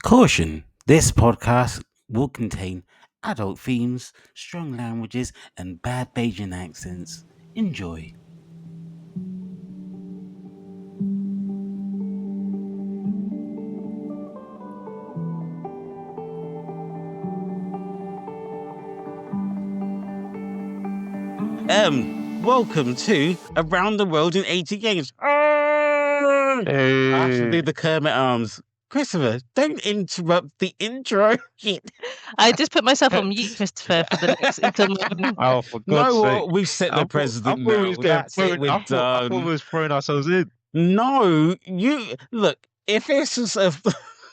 Caution: this podcast will contain adult themes, strong languages, and bad Bajan accents. Enjoy. Welcome to Around the World in 80 Games. I should do the Kermit arms. Christopher, don't interrupt the intro. I just put myself on mute, Christopher, for the next until Oh, for God's sake. We've set the president now. That's it, we're I thought we done. was throwing ourselves in. No, you look, if this was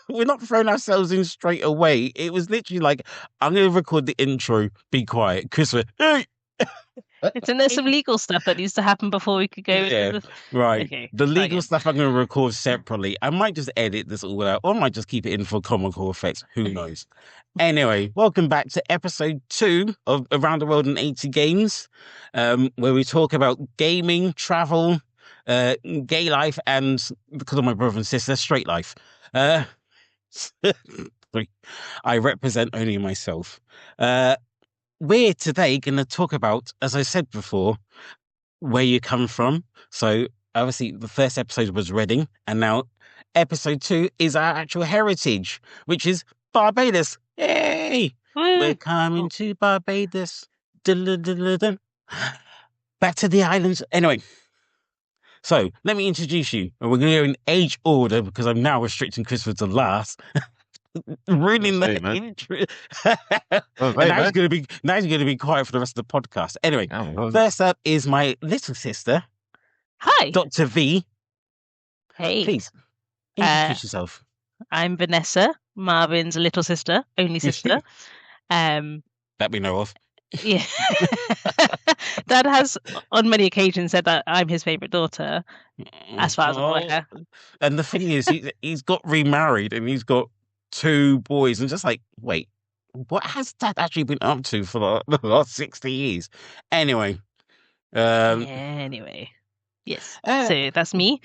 we're not throwing ourselves in straight away. It was literally like, I'm going to record the intro, be quiet. Christopher, hey! And there's some legal stuff that needs to happen before we could go. Yeah, right. Okay, The legal stuff I'm going to record separately. I might just edit this all out, or I might just keep it in for comical effects. Who knows? Anyway, welcome back to episode 2 of Around the World in 80 Games, where we talk about gaming, travel, gay life, and, because of my brother and sister, straight life. I represent only myself. We're today going to talk about, as I said before, where you come from. So obviously the first episode was Reading, and now episode 2 is our actual heritage, which is Barbados. Yay! We're coming to Barbados. Dun-dun-dun-dun-dun. Back to the islands. Anyway, so let me introduce you. And we're going to go in age order because I'm now restricting Christopher to last. Ruining the intro. Now he's going to be quiet for the rest of the podcast. Anyway, first up is my little sister. Hi, Dr. V. Hey, Please introduce yourself. I'm Vanessa, Marvin's little sister, only sister. That we know of. Yeah. Dad has on many occasions said that I'm his favourite daughter, as far as I'm aware. And the thing is, he's got remarried and he's got 2 boys, and just like, wait, what has Dad actually been up to for the last 60 years? Anyway. Anyway. Yes. So that's me.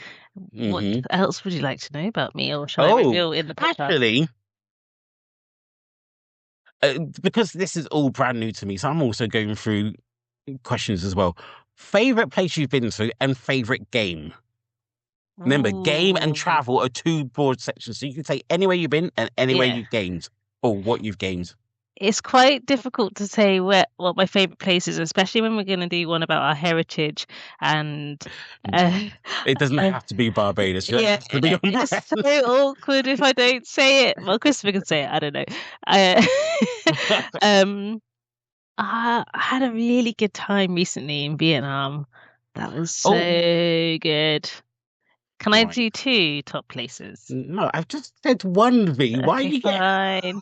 What else would you like to know about me, or shall I reveal in the podcast? Actually, because this is all brand new to me, so I'm also going through questions as well. Favorite place you've been to and favorite game? Remember, game and travel are 2 broad sections, so you can say anywhere you've been and anywhere you've gamed, or what you've gamed. It's quite difficult to say what my favourite place is, especially when we're going to do one about our heritage. And it doesn't have to be Barbados. Yeah, it's so awkward if I don't say it. Well, Christopher can say it. I don't know. I had a really good time recently in Vietnam. That was so good. Can I do 2 top places? No, I've just said 1, V. Why are you fine?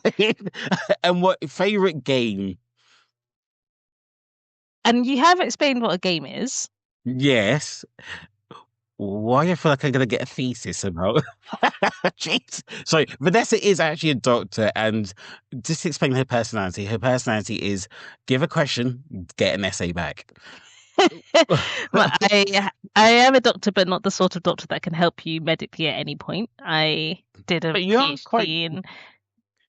And what favourite game? And you have explained what a game is. Yes. Why do I feel like I'm going to get a thesis about? Jeez. So Vanessa is actually a doctor, and just to explain her personality is give a question, get an essay back. Well, I am a doctor, but not the sort of doctor that can help you medically at any point. I did a PhD in...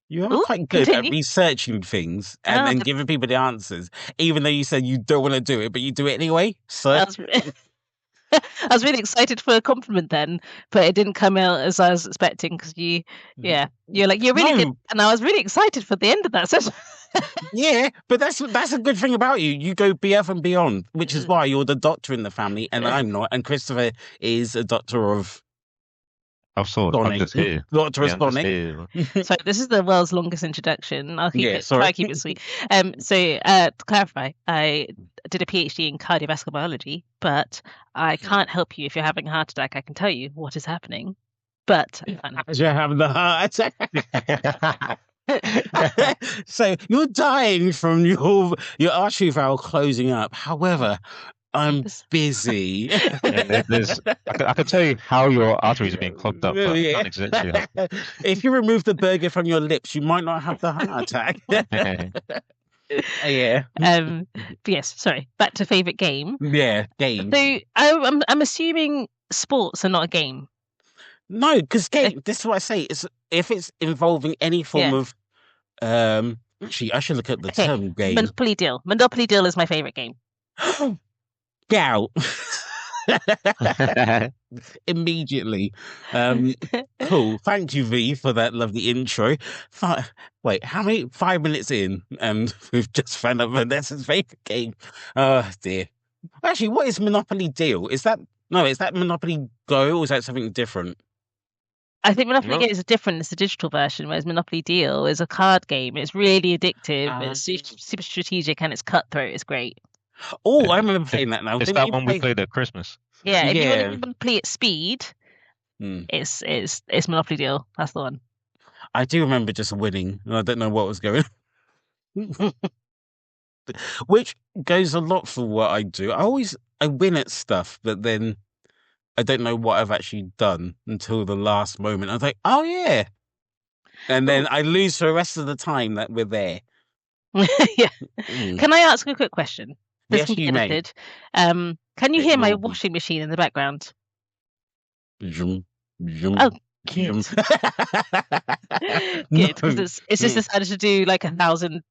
You are quite good at researching things and then giving people the answers, even though you said you don't want to do it, but you do it anyway. So I was really excited for a compliment then, but it didn't come out as I was expecting, because you're like, you're really good, and I was really excited for the end of that session. Yeah, but that's a good thing about you. You go above and beyond, which is why you're the doctor in the family, and I'm not. And Christopher is a doctor of... I'm just here. Doctor of Sonic. So this is the world's longest introduction. I'll try to keep it sweet. So to clarify, I did a PhD in cardiovascular biology, but I can't help you if you're having a heart attack. I can tell you what is happening, but as you're having the heart attack. So you're dying from your artery valve closing up. However, I'm busy. I can tell you how your arteries are being clogged up, but I can't exactly. If you remove the burger from your lips, you might not have the heart attack. Yeah. Yes. Sorry. Back to favorite game. Yeah, game. So I'm assuming sports are not a game. No, because game. This is what I say. If it's involving any form of actually, I should look at the term game. Monopoly Deal. Monopoly Deal is my favorite game. Get out. Immediately. Cool. Thank you, V, for that lovely intro. Wait, how many? 5 minutes in, and we've just found out Vanessa's favorite game. Oh dear. Actually, what is Monopoly Deal? Is that Monopoly Go, or is that something different? I think Monopoly Go is different. It's a digital version, whereas Monopoly Deal is a card game. It's really addictive. It's super strategic, and it's cutthroat. It's great. Oh, I remember playing that now. It's that one we played at Christmas. Yeah, if you want to play at speed, it's Monopoly Deal. That's the one. I do remember just winning. I don't know what was going on. Which goes a lot for what I do. I win at stuff, but then I don't know what I've actually done until the last moment. I was like, oh yeah. And then I lose for the rest of the time that we're there. Yeah. Can I ask a quick question? Yes, you may. Can you hear my washing machine in the background? Zoom. Oh, good. Good. It's just decided to do like 1,000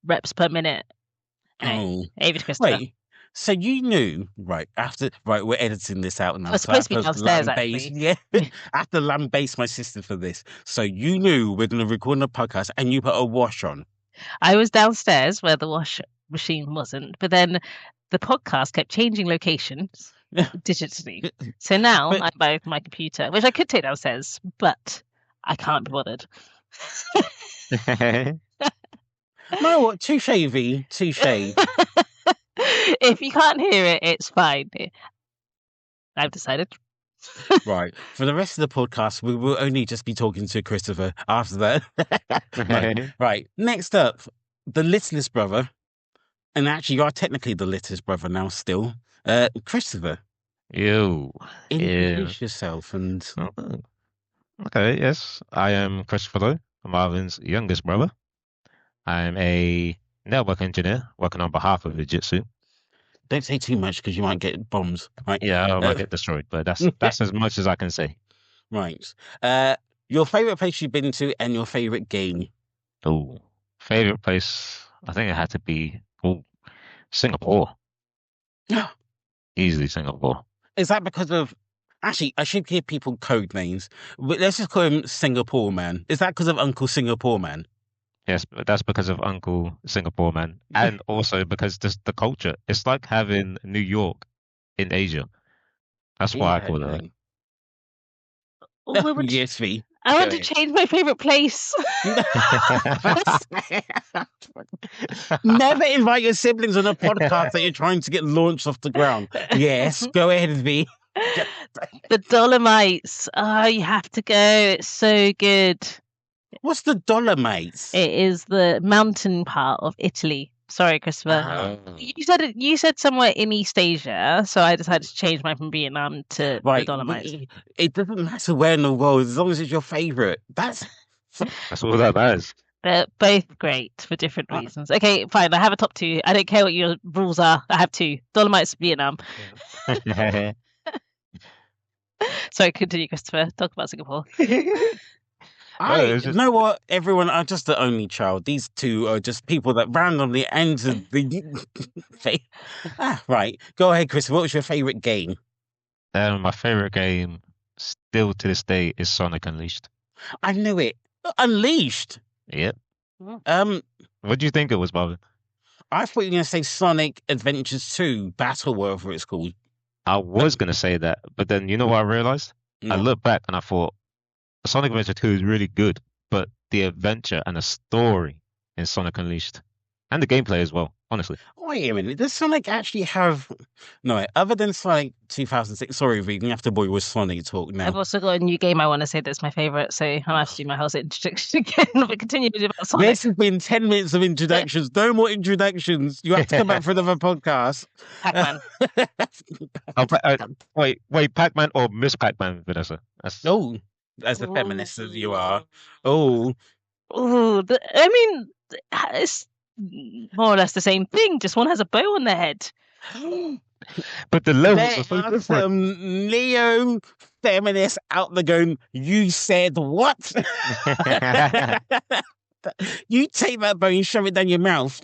reps per minute. Anyway, over to Christopher. Wait, so you knew, right, we're editing this out now. I was supposed to be downstairs, actually. Yeah, I have to lambaste my sister for this. So you knew we're going to record a podcast and you put a wash on. I was downstairs where the wash machine wasn't, but then the podcast kept changing locations digitally. So now I'm by my computer, which I could take downstairs, but I can't be bothered. No, what? Touche, V. Touche. If you can't hear it, it's fine. I've decided. Right. For the rest of the podcast, we will only just be talking to Christopher after that. Right. Next up, the littlest brother. And actually, you are technically the littlest brother now still. Christopher. Introduce yourself and... Okay, yes. I am Christopher Lowe, Marvin's youngest brother. I'm a network engineer working on behalf of Fujitsu. Don't say too much because you might get bombs. Right? Yeah, I might get destroyed, but that's as much as I can say. Right. Your favourite place you've been to and your favourite game? Oh, favourite place? I think it had to be Singapore. Easily Singapore. Is that because of... Actually, I should give people code names. Let's just call him Singapore Man. Is that because of Uncle Singapore Man? Yes, but that's because of Uncle Singapore Man. And also because the culture. It's like having New York in Asia. That's why I call it. Yes, V. I want to change my favourite place. Never invite your siblings on a podcast that you're trying to get launched off the ground. Yes, go ahead, V. The Dolomites. Oh, you have to go. It's so good. What's the Dolomites? It is the mountain part of Italy. Sorry, Christopher. You said somewhere in East Asia, so I decided to change mine from Vietnam to the Dolomites. It doesn't matter where in the world, as long as it's your favourite. That's all that matters. They're both great for different reasons. Okay, fine. I have a top two. I don't care what your rules are. I have two. Dolomites, Vietnam. Sorry, continue, Christopher. Talk about Singapore. You know what, everyone, I'm just the only child. These two are just people that randomly entered the... Right. Go ahead, Chris. What was your favourite game? My favourite game, still to this day, is Sonic Unleashed. I knew it. Unleashed? Yep. What do you think it was, Bobby? I thought you were going to say Sonic Adventures 2, Battle, whatever it's called. I was going to say that, but then you know what I realised? I looked back and I thought, Sonic Adventure 2 is really good, but the adventure and the story in Sonic Unleashed, and the gameplay as well, honestly. Wait a minute, does Sonic actually have... No, other than Sonic 2006, sorry, we have to bore you with Sonic talk now. I've also got a new game I want to say that's my favourite, so I'll have to do my whole introduction again, but continue to do about Sonic. This has been 10 minutes of introductions, no more introductions. You have to come back for another podcast. Pac-Man. Wait, Pac-Man or Miss Pac-Man, Vanessa? No. As a feminist as you are. I mean, it's more or less the same thing. Just one has a bow on their head. But the levels are so different. Leo feminist out there going, "You said what?" You take that bone, shove it down your mouth.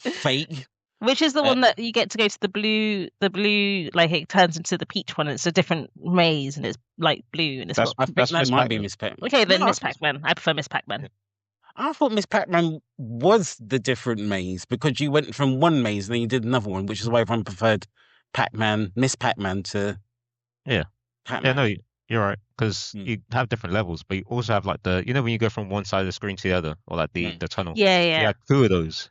Fake. Which is the one that you get to go to the blue, like it turns into the peach one. And it's a different maze and it's like blue and it's that might be Miss Pac-Man. Okay, then Miss Pac-Man. I prefer Miss Pac-Man. I thought Miss Pac-Man was the different maze because you went from one maze and then you did another one, which is why everyone preferred Miss Pac-Man to Pac-Man. Yeah, no, you're right, because you have different levels, but you also have like when you go from one side of the screen to the other, or like the tunnel. Yeah. You had two of those.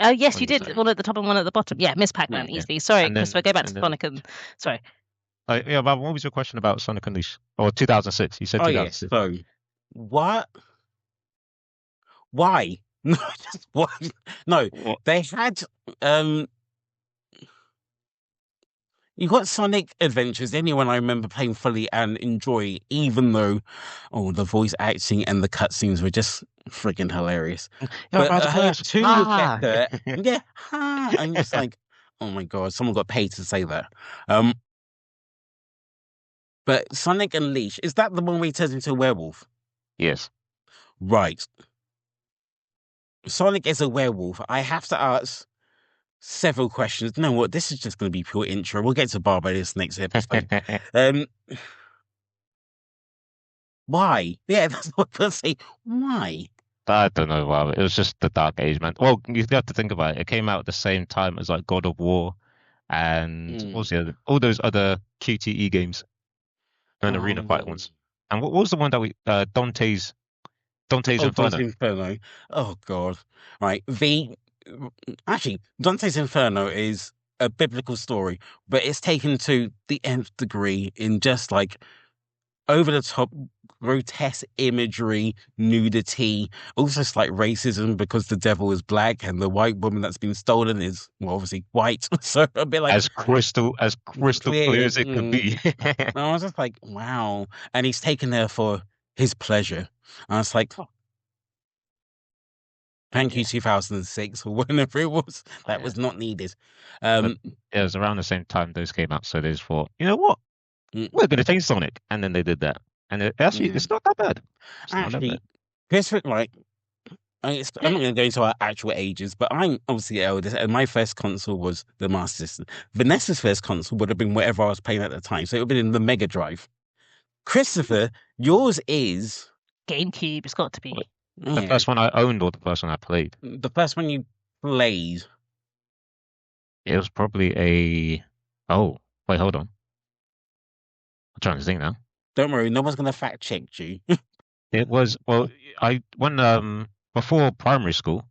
Oh, yes, you did. One at the top and one at the bottom. Yeah, Miss Pac-Man, easily. Sorry, Christopher, go back to Sonic and... Sorry. But what was your question about Sonic Unleashed? Or 2006? You said 2006. Oh, yes. So, what? Why? No, just why? No, they had... You got Sonic Adventures, anyone I remember playing fully and enjoy, even though, the voice acting and the cutscenes were just freaking hilarious. But two better. Yeah, I'm just like, oh my god, someone got paid to say that. But Sonic Unleashed, is that the one where he turns into a werewolf? Yes. Right. Sonic is a werewolf. I have to ask several questions. You know what? This is just going to be pure intro. We'll get to Barbados next episode. Why? Yeah, that's what I'm say. Why? I don't know why. It was just the Dark Age, man. Well, you have to think about it. It came out at the same time as like God of War and all those other QTE games and arena fight ones. And what was the one that Dante's Inferno? Oh god. Right. Actually, Dante's Inferno is a biblical story, but it's taken to the nth degree in just like over the top grotesque imagery, nudity, also slight racism because the devil is black and the white woman that's been stolen is obviously white. So a bit like as crystal clear as it could be. I was just like, wow. And he's taken there for his pleasure. And I was like, thank you, 2006 or whenever it was. That was not needed. It was around the same time those came out, so they just thought, you know what? We're going to change Sonic. And then they did that. And it's not that bad. Actually, Chris, like, I'm not going to go into our actual ages, but I'm obviously the eldest, and my first console was the Master System. Vanessa's first console would have been whatever I was playing at the time, so it would have been in the Mega Drive. Christopher, yours is... GameCube, it's got to be. The first one I owned or the first one I played? The first one you played. It was probably a... Oh, wait, hold on. I'm trying to think now. Don't worry, no one's going to fact check you. It was, I went before primary school,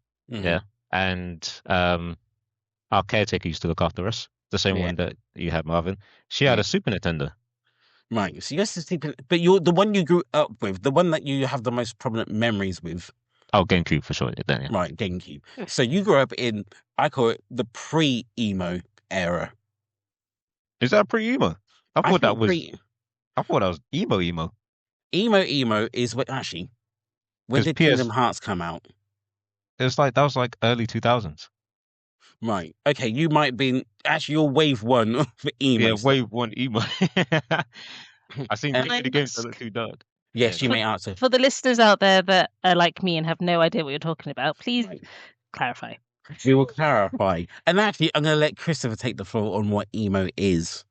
and our caretaker used to look after us, the same one that you had, Marvin. She had a Super Nintendo. Right, so yes, but you're the one you grew up with, the one that you have the most prominent memories with. Oh, GameCube for sure. Then, yeah. Right, GameCube. So you grew up in, I call it the pre-emo era. Is that pre-emo? I thought that was emo. Emo is what actually. When did Kingdom Hearts come out? It was that was like early 2000s. Right. Okay, you might be actually you're wave one for emo. Yeah, wave one emo. I think the games a little too dark. Yes, you may answer. For the listeners out there that are like me and have no idea what you're talking about, please clarify. We will clarify. And actually, I'm going to let Christopher take the floor on what emo is.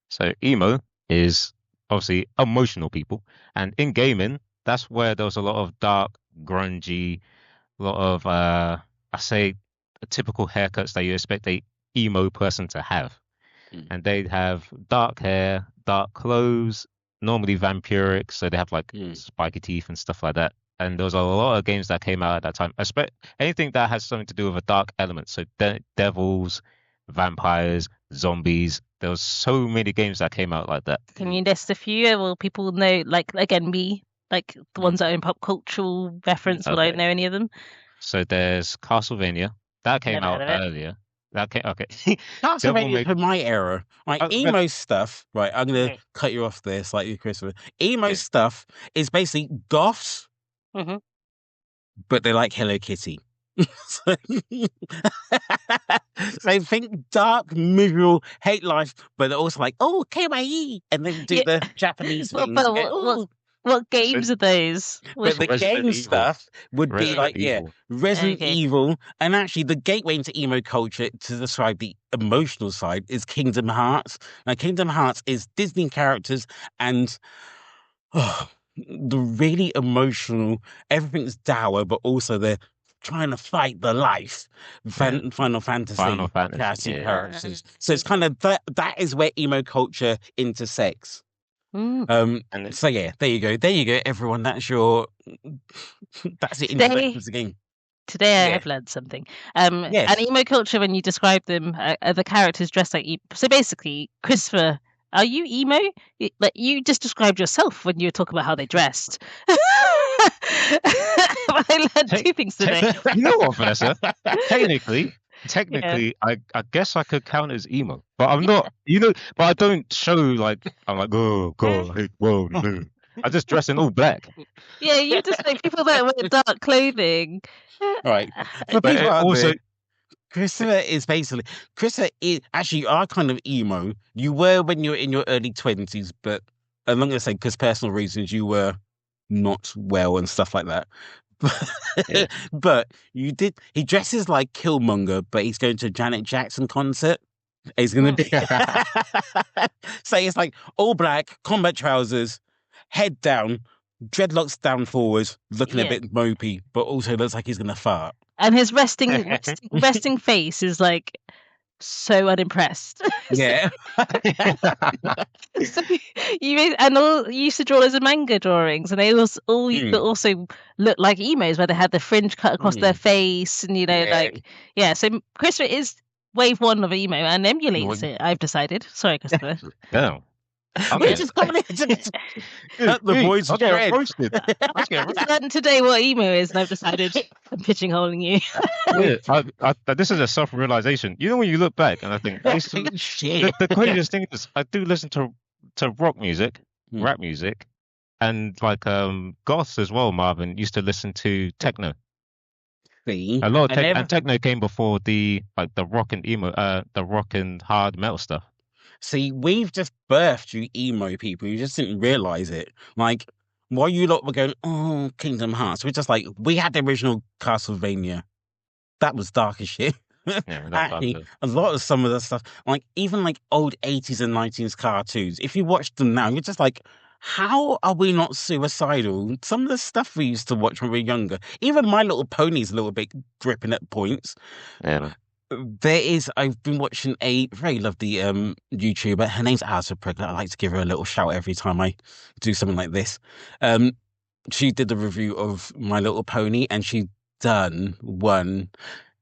So emo is obviously emotional people, and in gaming, that's where there was a lot of dark, grungy, a lot of I say typical haircuts that you expect a emo person to have, and they'd have dark hair, dark clothes, normally vampiric, so they have like spiky teeth and stuff like that. And there was a lot of games that came out at that time. Anything that has something to do with a dark element, so devils, vampires, zombies. There was so many games that came out like that. Can you list a few? Will people know, like, again, me, like the ones that are in pop cultural reference, will I know any of them? So there's Castlevania. That came out earlier. Okay. Castlevania for my era. Like, emo stuff, right, I'm going to cut you off there slightly, Christopher. Emo stuff is basically goths, but they like Hello Kitty. so, so think dark, miserable, hate life, but they're also like, oh, kawaii, and then do the Japanese things. What games are those? But the game stuff would be like, Resident Evil. And actually, the gateway into emo culture to describe the emotional side is Kingdom Hearts. Now, Kingdom Hearts is Disney characters and the really emotional, everything's dour, but also they're trying to fight the life. Final Fantasy characters. So it's kind of that is where emo culture intersects. So yeah, there you go, everyone. That's the introduction to the game. Today I have learned something. And emo culture, when you describe them, are the characters dressed like emo. So basically, Christopher, are you emo? Like, you just described yourself when you were talking about how they dressed. I learned two things today. You know what, Vanessa? Technically, I guess I could count as emo, but I'm not. But I don't show like I'm like, oh god, whoa, no. I just dress in all black. Yeah, you just like people that wear dark clothing. Right. But people also, Christopher is actually, you are kind of emo. You were when you were in your early 20s, but I'm not going to say because personal reasons you were not well and stuff like that. But you did. He dresses like Killmonger, but he's going to a Janet Jackson concert. He's going to be. So it's like all black, combat trousers, head down, dreadlocks down forwards, looking a bit mopey, but also looks like he's going to fart. And his resting face is like so unimpressed. Yeah. So you used to draw loads of manga drawings, and they also look like emos, where they had the fringe cut across their face, and So Christopher is wave one of emo and emulates it. I've decided. Sorry, Christopher. No. We're just coming in to cut the boys' bread. I've learned today what emo is, and I've decided I'm pitching holding you. This is a self-realization. You know, when you look back and I think, the craziest thing is I do listen to rock music, rap music, and like goths as well. Marvin used to listen to techno. A lot of and techno came before the rock and emo, the rock and hard metal stuff. See, we've just birthed you emo people. You just didn't realize it. Like, while you lot were going, oh, Kingdom Hearts, we're just like, we had the original Castlevania. That was dark as shit. Actually, a lot of some of the stuff, like even like old 80s and 90s cartoons, if you watch them now, you're just like, how are we not suicidal? Some of the stuff we used to watch when we were younger, even My Little Pony's a little bit gripping at points. Yeah. I've been watching a very lovely YouTuber. Her name's Alsa Preglet. I like to give her a little shout every time I do something like this. She did the review of My Little Pony, and she done one.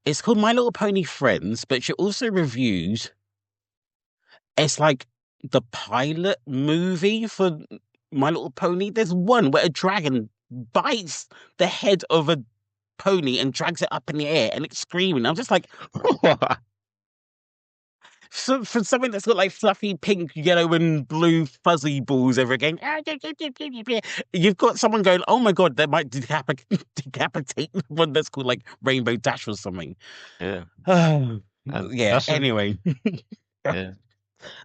It's called My Little Pony Friends, but she also reviews. It's like the pilot movie for My Little Pony. There's one where a dragon bites the head of a pony and drags it up in the air and it's screaming. I'm just like, so for something that's got like fluffy pink, yellow, and blue fuzzy balls over again, you've got someone going, oh my god, that might decapitate one that's called like Rainbow Dash or something. Yeah. Anyway. Yeah.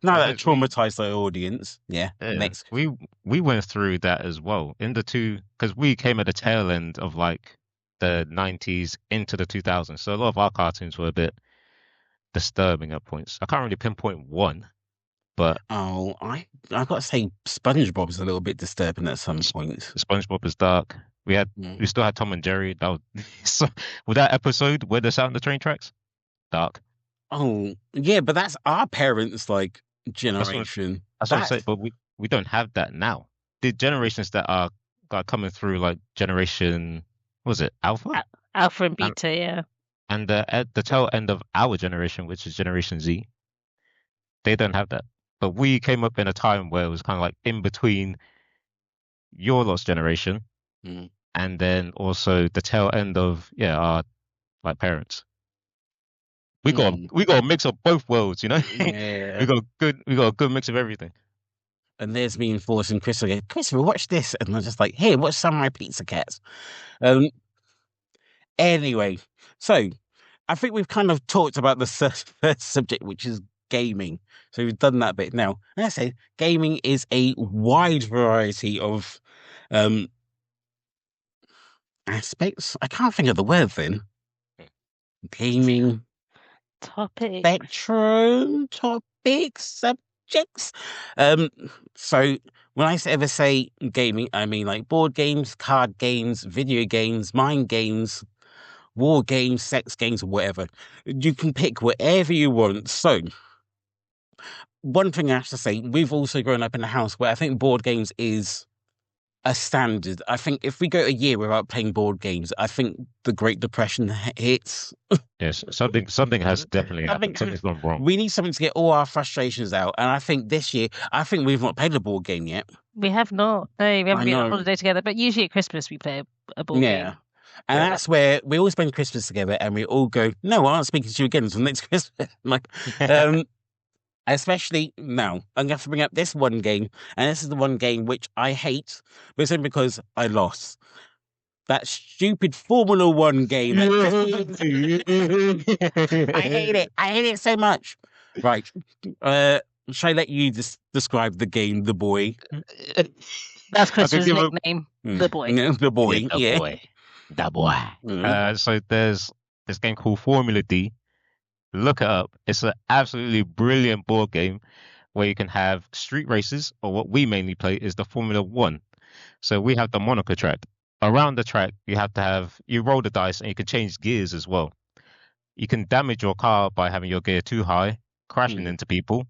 Now that traumatized the audience. Yeah. Next. We went through that as well in the two, because we came at the tail end of like the 90s into the 2000s, so a lot of our cartoons were a bit disturbing at points. I can't really pinpoint one, but I've got to say SpongeBob's a little bit disturbing at some points. SpongeBob is dark. We still had Tom and Jerry. That was with that episode where they're out on the train tracks, dark. Oh yeah, but that's our parents' like generation. That's what I'm saying. But we don't have that now. The generations that are coming through, like generation. Was it Alpha? Alpha and Beta, yeah. And at the tail end of our generation, which is Generation Z, they don't have that. But we came up in a time where it was kind of like in between your lot's generation and then also the tail end of our like parents. We got a mix of both worlds, you know. Yeah. we got a good mix of everything. And there's me enforcing Christopher, watch this. And I'm just like, hey, watch Samurai Pizza Cats. Anyway, so I think we've kind of talked about the first subject, which is gaming. So we've done that bit. Now, as I say, gaming is a wide variety of aspects. I can't think of the word then. Gaming. Spectrum. Topics. Subjects. So when I ever say gaming, I mean like board games, card games, video games, mind games, war games, sex games, whatever. You can pick whatever you want. So, one thing I have to say, we've also grown up in a house where I think board games is a standard. I think if we go a year without playing board games, I think the Great Depression hits. Yes, something has definitely happened. Something's gone wrong. We need something to get all our frustrations out. And I think this year, we've not played a board game yet. We have not. No, we haven't been on holiday together. But usually at Christmas we play a board game. And that's where we all spend Christmas together and we all go, no, I aren't speaking to you again until next Christmas. Like, especially now, I'm going to have to bring up this one game. And this is the one game which I hate, but it's only because I lost. That stupid Formula 1 game. I hate it. I hate it so much. Right. Shall I let you describe the game, The Boy? That's Chris's nickname. The Boy. The Boy. The Boy. The Boy. So there's this game called Formula D. Look it up. It's an absolutely brilliant board game where you can have street races, or what we mainly play is the Formula 1. So we have the Monaco track. Around the track, you roll the dice and you can change gears as well. You can damage your car by having your gear too high, crashing into people.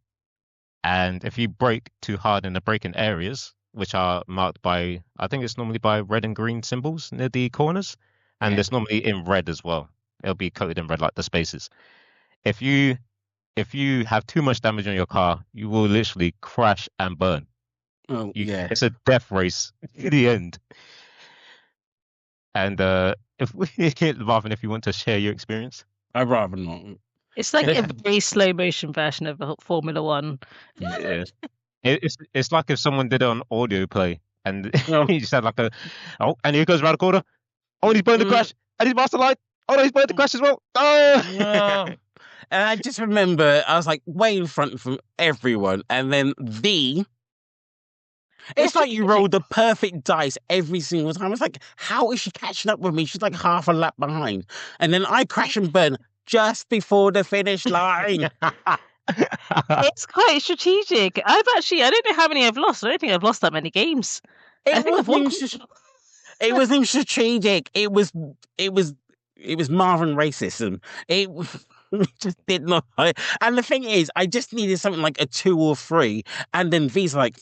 And if you brake too hard in the braking areas, which are marked by, I think it's normally by red and green symbols near the corners. And it's normally in red as well. It'll be coated in red like the spaces. If you have too much damage on your car, you will literally crash and burn. It's a death race to the end. And Marvin, if you want to share your experience. I'd rather not. It's like a very slow motion version of Formula 1. Yeah. It's like if someone did it on audio play and you just had like and here goes around the corner. Oh, he's burned the crash. And he's master light. Oh no, he's burned the crash as well. Oh! And I just remember I was like way in front from everyone, and then it's like you rolled the perfect dice every single time. It's like, how is she catching up with me? She's like half a lap behind. And then I crash and burn just before the finish line. It's quite strategic. I don't know how many I've lost. I don't think I've lost that many games. It wasn't strategic. It was Marvin racism. It just did not. And the thing is, I just needed something like a 2 or 3, and then V's like,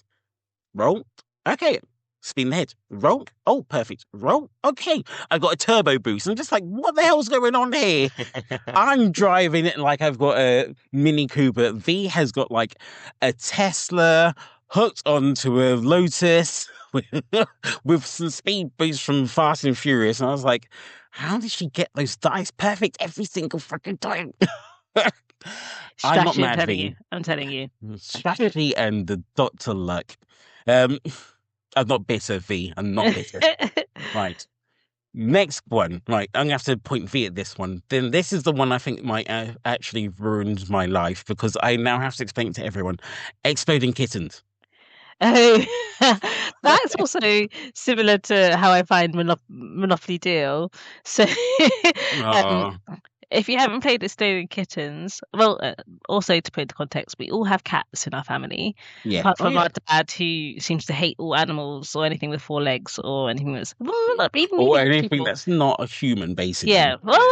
roll. Okay. Spin the head. Roll. Oh, perfect. Roll. Okay. I got a turbo boost. I'm just like, what the hell's going on here? I'm driving it like I've got a Mini Cooper. V has got like a Tesla hooked onto a Lotus with some speed boost from Fast and Furious. And I was like, how did she get those dice perfect every single freaking time? I'm not mad, V. I'm telling you. Strategy and the Dr. Luck. I'm not bitter, V. I'm not bitter. Right. Next one. Right. I'm going to have to point V at this one. Then this is the one I think might actually ruined my life because I now have to explain it to everyone. Exploding Kittens. Oh, that's also similar to how I find Monopoly Deal. So, if you haven't played Exploding Kittens, well, also to put into context, we all have cats in our family. Yeah. Apart from our dad, who seems to hate all animals or anything with 4 legs or anything that's anything that's not a human, basically. Yeah. Well,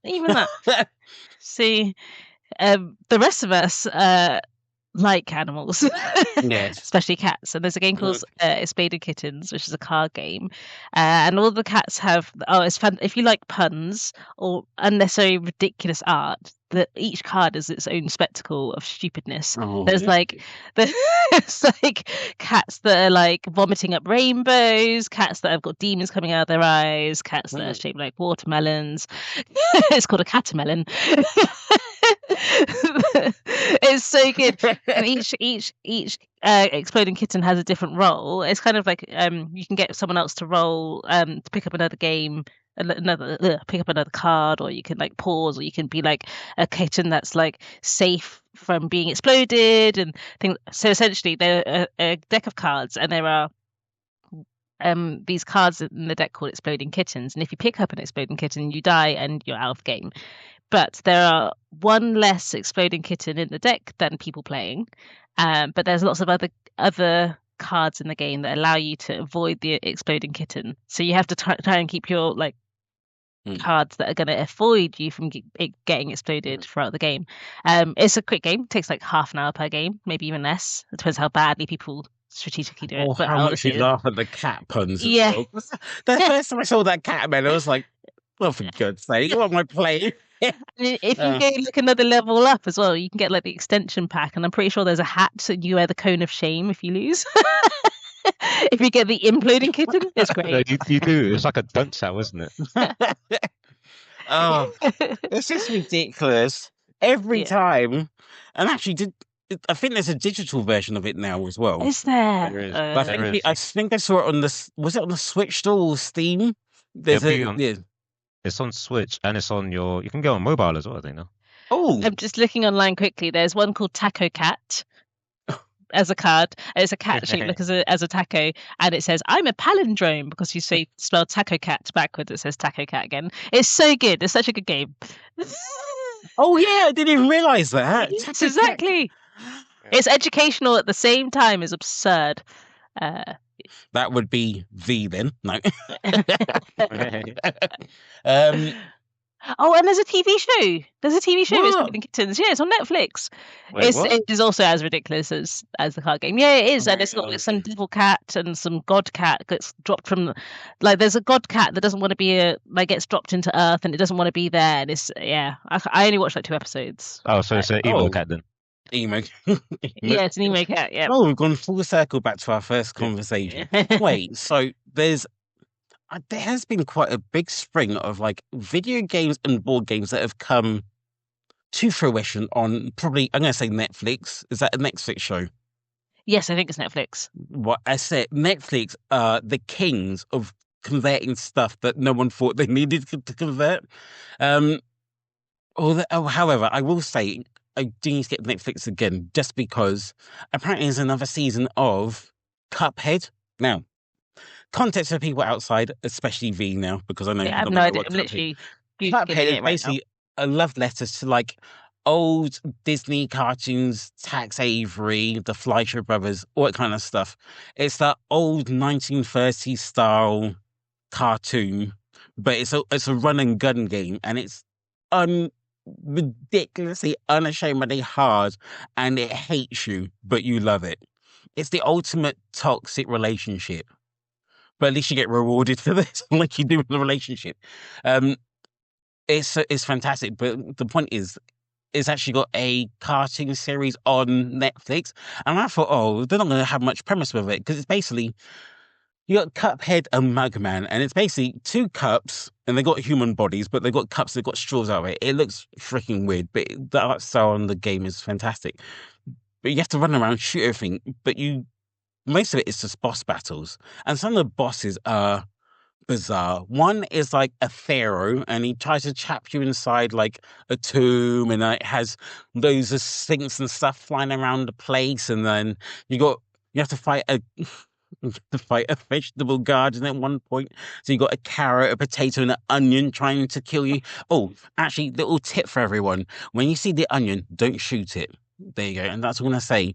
even that. See, the rest of us like animals, yes, especially cats. And there's a game called Exploding Kittens, which is a card game, and all the cats have. Oh, it's fun if you like puns or unnecessary ridiculous art. That each card is its own spectacle of stupidness. There's like cats that are like vomiting up rainbows, cats that have got demons coming out of their eyes, cats that are shaped like watermelons. It's called a catamelon. It's so good. And each exploding kitten has a different role. It's kind of like you can get someone else to roll to pick up another game pick up another card, or you can like pause, or you can be like a kitten that's like safe from being exploded and things. So essentially, they're a deck of cards, and there are these cards in the deck called exploding kittens, and if you pick up an exploding kitten, you die and you're out of the game. But there are one less exploding kitten in the deck than people playing, but there's lots of other cards in the game that allow you to avoid the exploding kitten. So you have to try and keep your like cards that are going to avoid you from getting exploded throughout the game. It's a quick game. It takes like half an hour per game, maybe even less. It depends how badly people strategically do it. But how much you laugh at the cat puns. Yeah. Well. The first time I saw that cat, man, I was like, well, for God's sake, what am I playing? If you go like another level up as well, you can get like the extension pack, and I'm pretty sure there's a hat and you wear the cone of shame if you lose. If you get the imploding kitten, it's great. No, you do. It's like a dunce out, isn't it? Oh, it's just ridiculous every time. And actually, I think there's a digital version of it now as well. Is there? There is. I think I saw it on was it on the Switch store or Steam? It's on Switch, and it's on you can go on mobile as well, I think now. Oh, I'm just looking online quickly. There's one called Taco Cat as a card, and it's a cat shaped like as a taco, and it says I'm a palindrome because you spell Taco Cat backwards. It says Taco Cat again. It's so good. It's such a good game. Oh yeah, I didn't even realize that. Yes, exactly. It's educational at the same time as absurd. That would be then. No. Oh, and there's a TV show. There's a TV show. It's Exploding Kittens. Yeah, it's on Netflix. It is also as ridiculous as the card game. Yeah, it is. And it's got like some devil cat and some god cat gets dropped from, like, there's a god cat that doesn't want to be gets dropped into Earth and it doesn't want to be there. And it's I only watched like 2 episodes. Oh, so it's an emo cat then. Emo. Yeah, it's an emo cat. Yeah. Oh, we've gone full circle back to our first conversation. Wait, so there has been quite a big string of like video games and board games that have come to fruition on probably, I'm going to say Netflix. Is that a Netflix show? Yes, I think it's Netflix. What I said, Netflix are the kings of converting stuff that no one thought they needed to convert. However, I will say I do need to get Netflix again just because apparently there's another season of Cuphead. Now, context for people outside, especially V now, because I know. Yeah, I have no idea. I'm literally Cuphead is basically a love letter to like old Disney cartoons, Tex Avery, the Fleischer Brothers, all that kind of stuff. It's that old 1930s style cartoon, but it's a run and gun game, and it's ridiculously unashamedly hard, and it hates you, but you love it. It's the ultimate toxic relationship. But at least you get rewarded for this, like you do in a relationship. It's fantastic. But the point is, it's actually got a cartoon series on Netflix, and I thought, they're not going to have much premise with it because it's basically you got Cuphead and Mugman, and it's basically 2 cups, and they got human bodies, but they've got cups, they've got straws out of it. It looks freaking weird, but the art style on the game is fantastic. But you have to run around, shoot everything, but most of it is just boss battles. And some of the bosses are bizarre. One is like a pharaoh, and he tries to trap you inside like a tomb, and it has loads of sphinx and stuff flying around the place. And then you have to fight a vegetable garden at one point. So you got a carrot, a potato, and an onion trying to kill you. Oh, actually, little tip for everyone. When you see the onion, don't shoot it. There you go. And that's what I'm going to say.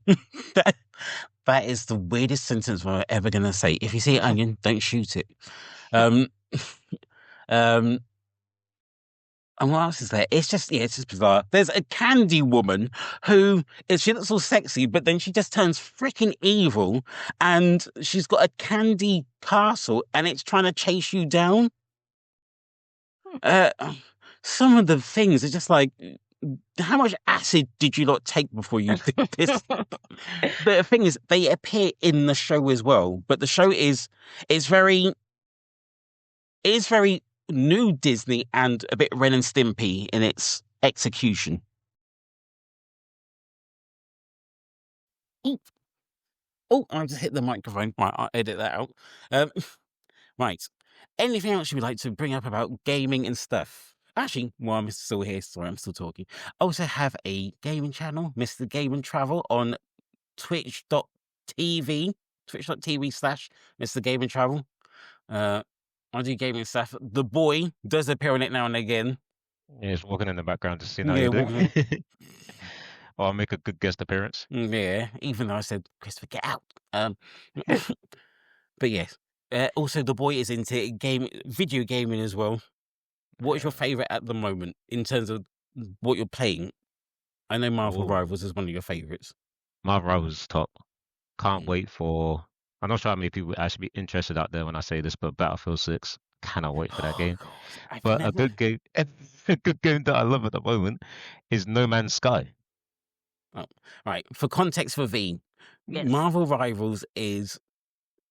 That is the weirdest sentence I'm ever going to say. If you see an onion, don't shoot it. And what else is there? It's just bizarre. There's a candy woman she looks all sexy, but then she just turns freaking evil, and she's got a candy castle, and it's trying to chase you down. Some of the things are just like, how much acid did you not take before you did this? The thing is, they appear in the show as well, but the show is very new Disney and a bit Ren and Stimpy in its execution. Oh, I just hit the microphone. Right, I'll edit that out. Right. anything else you'd like to bring up about gaming and stuff? Actually, while I'm still here, sorry, I'm still talking. I also have a gaming channel, Mr. Game and Travel, on twitch.tv, twitch.tv/Mr. Game and Travel. I do gaming stuff. The boy does appear on it now and again. Yeah, he's walking in the background to see how you do. Or I'll make a good guest appearance. Yeah, even though I said, Christopher, get out. But yes. Also, the boy is into video gaming as well. What is your favourite at the moment in terms of what you're playing? I know Marvel Rivals is one of your favourites. Marvel Rivals is top. Can't wait for... I'm not sure how many people would actually be interested out there when I say this, but Battlefield 6. Cannot wait for that game. But a good game that I love at the moment is No Man's Sky. Oh, right. For context for V, Marvel Rivals is...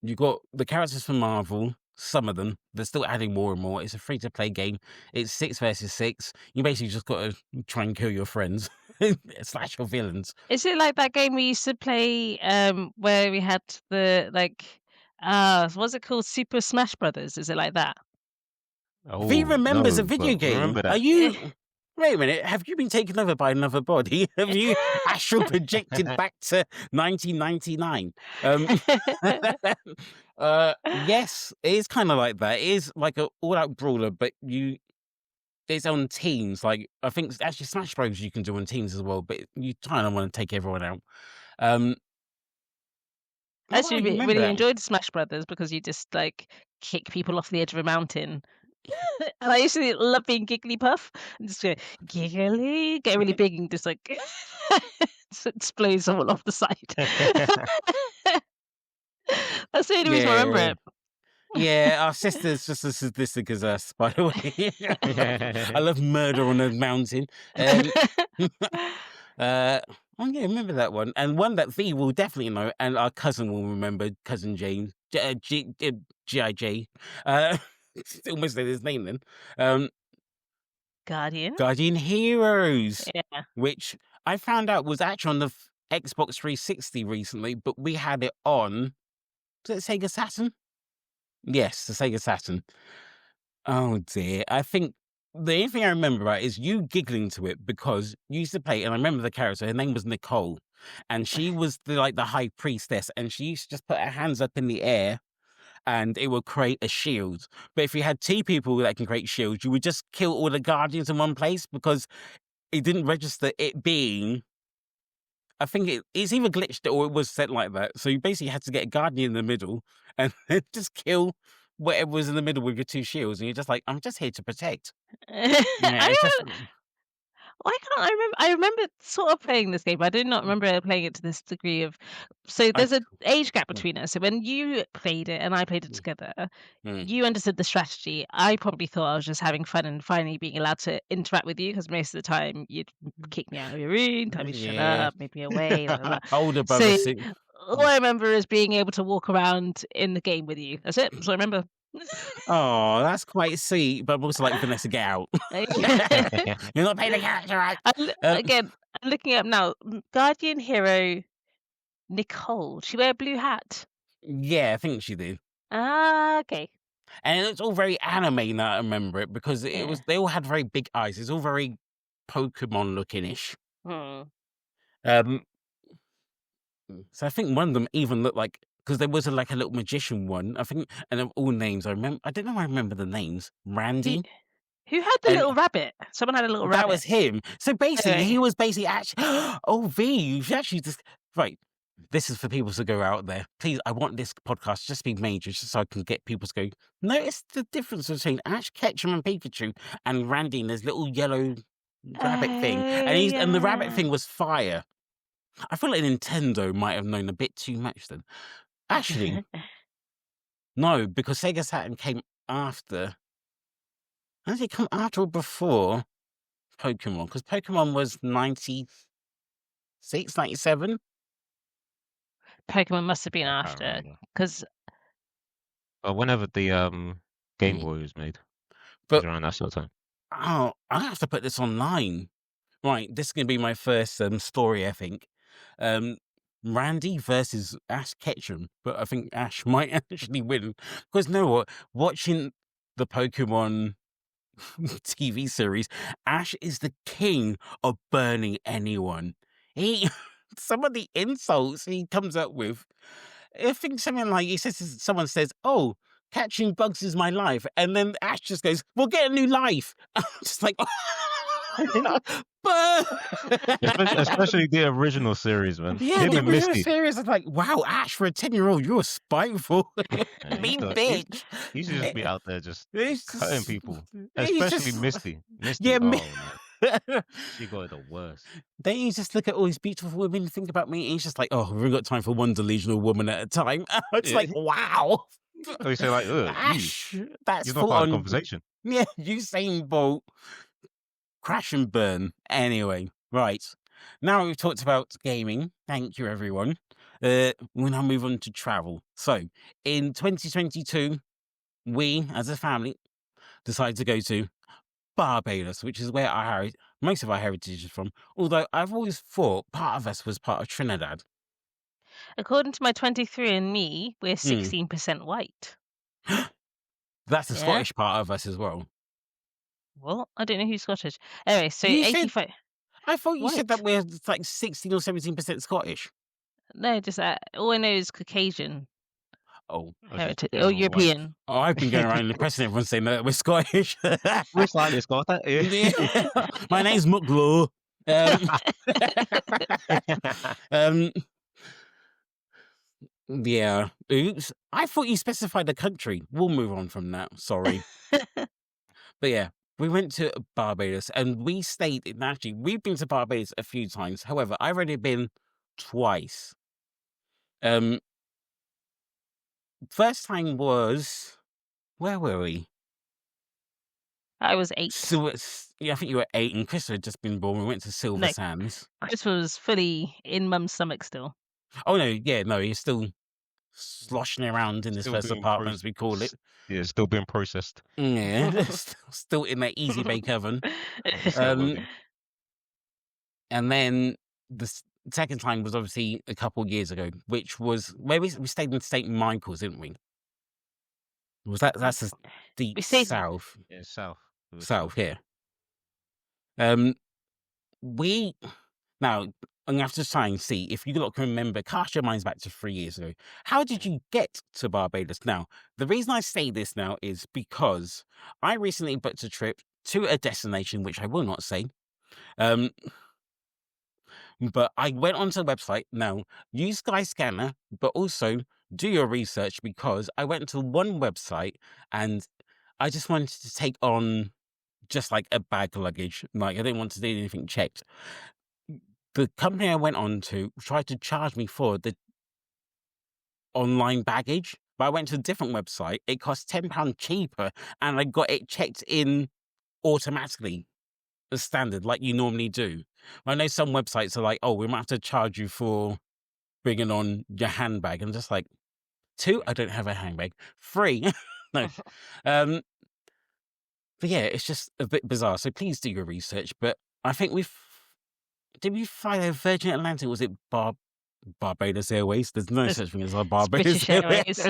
You got the characters from Marvel, some of them. They're still adding more and more. It's a free-to-play game. It's 6 versus 6. You basically just got to try and kill your friends / your villains. Is it like that game we used to play where we had the, what's it called? Super Smash Brothers? Is it like that? V remembers a video game. Are you... Wait a minute, have you been taken over by another body? Have you astral projected back to 1999? Yes, it is kind of like that. It is like an all-out brawler, but it's on teams. Like, I think actually Smash Bros. You can do on teams as well, but you kind of want to take everyone out. Actually, really enjoyed Smash Brothers because you just kick people off the edge of a mountain. And I used to love being Giggly Puff and just go giggly, get really big and just just explode someone off the side. That's the only reason I remember it. Yeah, our sister's just as sadistic as us, by the way. I love murder on a mountain. Remember that one. And one that V will definitely know, and our cousin will remember, Cousin James, G.I.J. Almost said his name then. Guardian Heroes. Yeah. Which I found out was actually on the Xbox 360 recently, but we had it on... Was it Sega Saturn? Yes, the Sega Saturn. Oh dear. I think the only thing I remember about is you giggling to it because you used to play, and I remember the character, her name was Nicole, and she was the high priestess, and she used to just put her hands up in the air and it would create a shield. But if you had 2 people that can create shields, you would just kill all the guardians in one place because it didn't register it being... I think it's either glitched or it was set like that. So you basically had to get a guardian in the middle and just kill whatever was in the middle with your 2 shields. And you're just like, I'm just here to protect. Why can't I remember? I remember sort of playing this game, but I did not remember playing it to this degree of... So there's an age gap between us. So when you played it and I played it together, you understood the strategy. I probably thought I was just having fun and finally being allowed to interact with you because most of the time you'd kick me out of your room, tell me to shut up, make me away. Older brother. So all I remember is being able to walk around in the game with you. That's it. So I remember. Oh, that's quite sweet, but I'm also like, Vanessa, get out. You're not playing the character right. Again, I'm looking up now. Guardian hero Nicole. She wear a blue hat. Yeah, I think she did. Ah, okay. And it's all very anime now, I remember it, because they all had very big eyes. It's all very Pokemon looking-ish. So I think one of them even looked like, because there was a little magician one, I think, and of all names, I don't know if I remember the names. Randy? Who had the little rabbit? Someone had a little rabbit. That was him. So basically, he was basically actually, oh, V, you've actually just, right, this is for people to go out there. Please, I want this podcast just to be major, just so I can get people to go, notice the difference between Ash Ketchum and Pikachu and Randy and this little yellow rabbit thing. And the rabbit thing was fire. I feel like Nintendo might have known a bit too much then. Actually, no, because Sega Saturn came after. Did it come after or before Pokemon? Because Pokemon was 96, 97? Pokemon must have been after. Because... whenever the Game Boy was made. But around that sort of time. Oh, I have to put this online. Right, this is going to be my first story, I think. Randy versus Ash Ketchum, but I think Ash might actually win because you know what? Watching the Pokemon TV series, Ash is the king of burning anyone. Some of the insults he comes up with, I think something like someone says, "Oh, catching bugs is my life," and then Ash just goes, "Well, get a new life." I'm just like, especially the original series, man. Yeah, the original series is like, wow, Ash, for a 10-year-old, you're spiteful. Mean bitch. He should just be out there just cutting people. Especially Misty. Yeah, she got the worst. Then you just look at all these beautiful women and think about me, and he's just like, oh, we've only got time for one delusional woman at a time. It's like, wow. Oh, you say like, Ash, that's you're not part of the conversation. Yeah, Usain Bolt. Crash and burn. Anyway, right. Now we've talked about gaming. Thank you, everyone. We'll now move on to travel. So, in 2022, we, as a family, decided to go to Barbados, which is where most of our heritage is from. Although I've always thought part of us was part of Trinidad. According to my 23andMe, we're 16% white. That's the Scottish part of us as well. What? I don't know who's Scottish. Anyway, so 85. I thought you said that we're like 16 or 17% Scottish. No, just all I know is Caucasian. Oh, heritage, or European. Oh, I've been going around impressing everyone saying that we're Scottish. We're slightly Scottish. Yeah. My name's Mucklow. Yeah. Oops. I thought you specified the country. We'll move on from that. Sorry. But yeah, we went to Barbados and we stayed in, actually, we've been to Barbados a few times. However, I've already been twice. First time was, where were we? I was 8. So yeah, I think you were 8 and Chris had just been born. We went to Silver Sands. Chris was fully in Mum's stomach still. Oh no, yeah, no, he's still sloshing around in this first apartment, as we call it. Yeah, still being processed. Yeah, still in that easy bake oven. And then the second time was obviously a couple of years ago, which was where we stayed in St. Michael's, didn't we? Was that's the deep south? Yeah, south. South, yeah. Now I'm gonna have to try and see if you lot can remember. Cast your minds back to 3 years ago. How did you get to Barbados? Now, the reason I say this now is because I recently booked a trip to a destination which I will not say. But I went onto the website. Now, use Skyscanner, but also do your research, because I went to one website and I just wanted to take on just like a bag of luggage. Like, I didn't want to do anything checked. The company I went on to tried to charge me for the online baggage, but I went to a different website. It cost £10 cheaper and I got it checked in automatically as standard, like you normally do. I know some websites are like, oh, we might have to charge you for bringing on your handbag. I'm just like, 2, I don't have a handbag. 3, no. But yeah, it's just a bit bizarre. So please do your research. But I think did we fly there Virgin Atlantic? Was it Barbados Airways? There's no such thing as a Barbados Airways.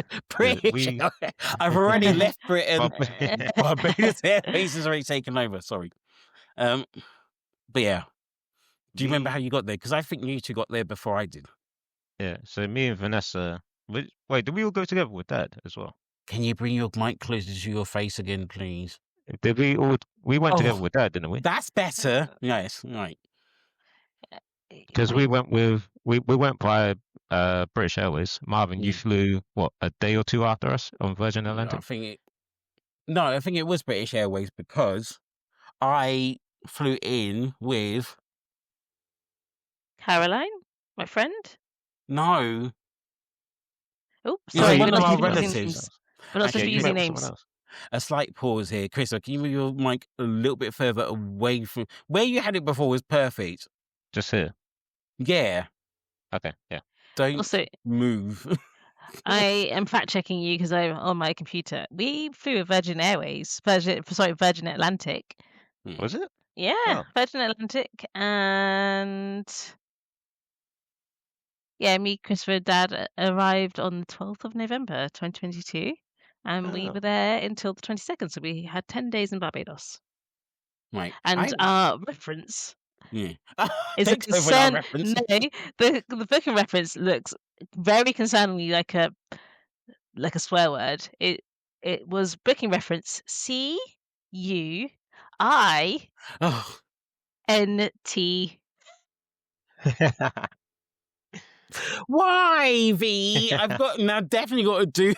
I've already left Britain. Barbados Airways has already taken over. Sorry. But yeah. Do you remember how you got there? Because I think you two got there before I did. Yeah. So me and Vanessa. Wait, did we all go together with Dad as well? Can you bring your mic closer to your face again, please? Did we all? We went together with Dad, didn't we? That's better. Yes, right. Because we went by British Airways. Marvin, you flew a day or 2 after us on Virgin Atlantic? I think it was British Airways, because I flew in with Caroline, my friend. No. Oh, sorry. One of our relatives. We're not supposed to be using names. A slight pause here. Chris, can you move your mic a little bit further away from where you had it before? Was perfect. Just here? Yeah. Okay, yeah. Don't move. I am fact checking you because I'm on my computer. We flew with Virgin Airways. Virgin Atlantic. Was it? Yeah, Virgin Atlantic, and Yeah, me, Christopher, Dad arrived on the 12th of November, 2022, and we were there until the 22nd. So we had 10 days in Barbados. Right. And our reference is a concern. Reference. No, the booking reference looks very concerningly like a swear word. It was booking reference CUINT. Why, V? I've definitely got to do.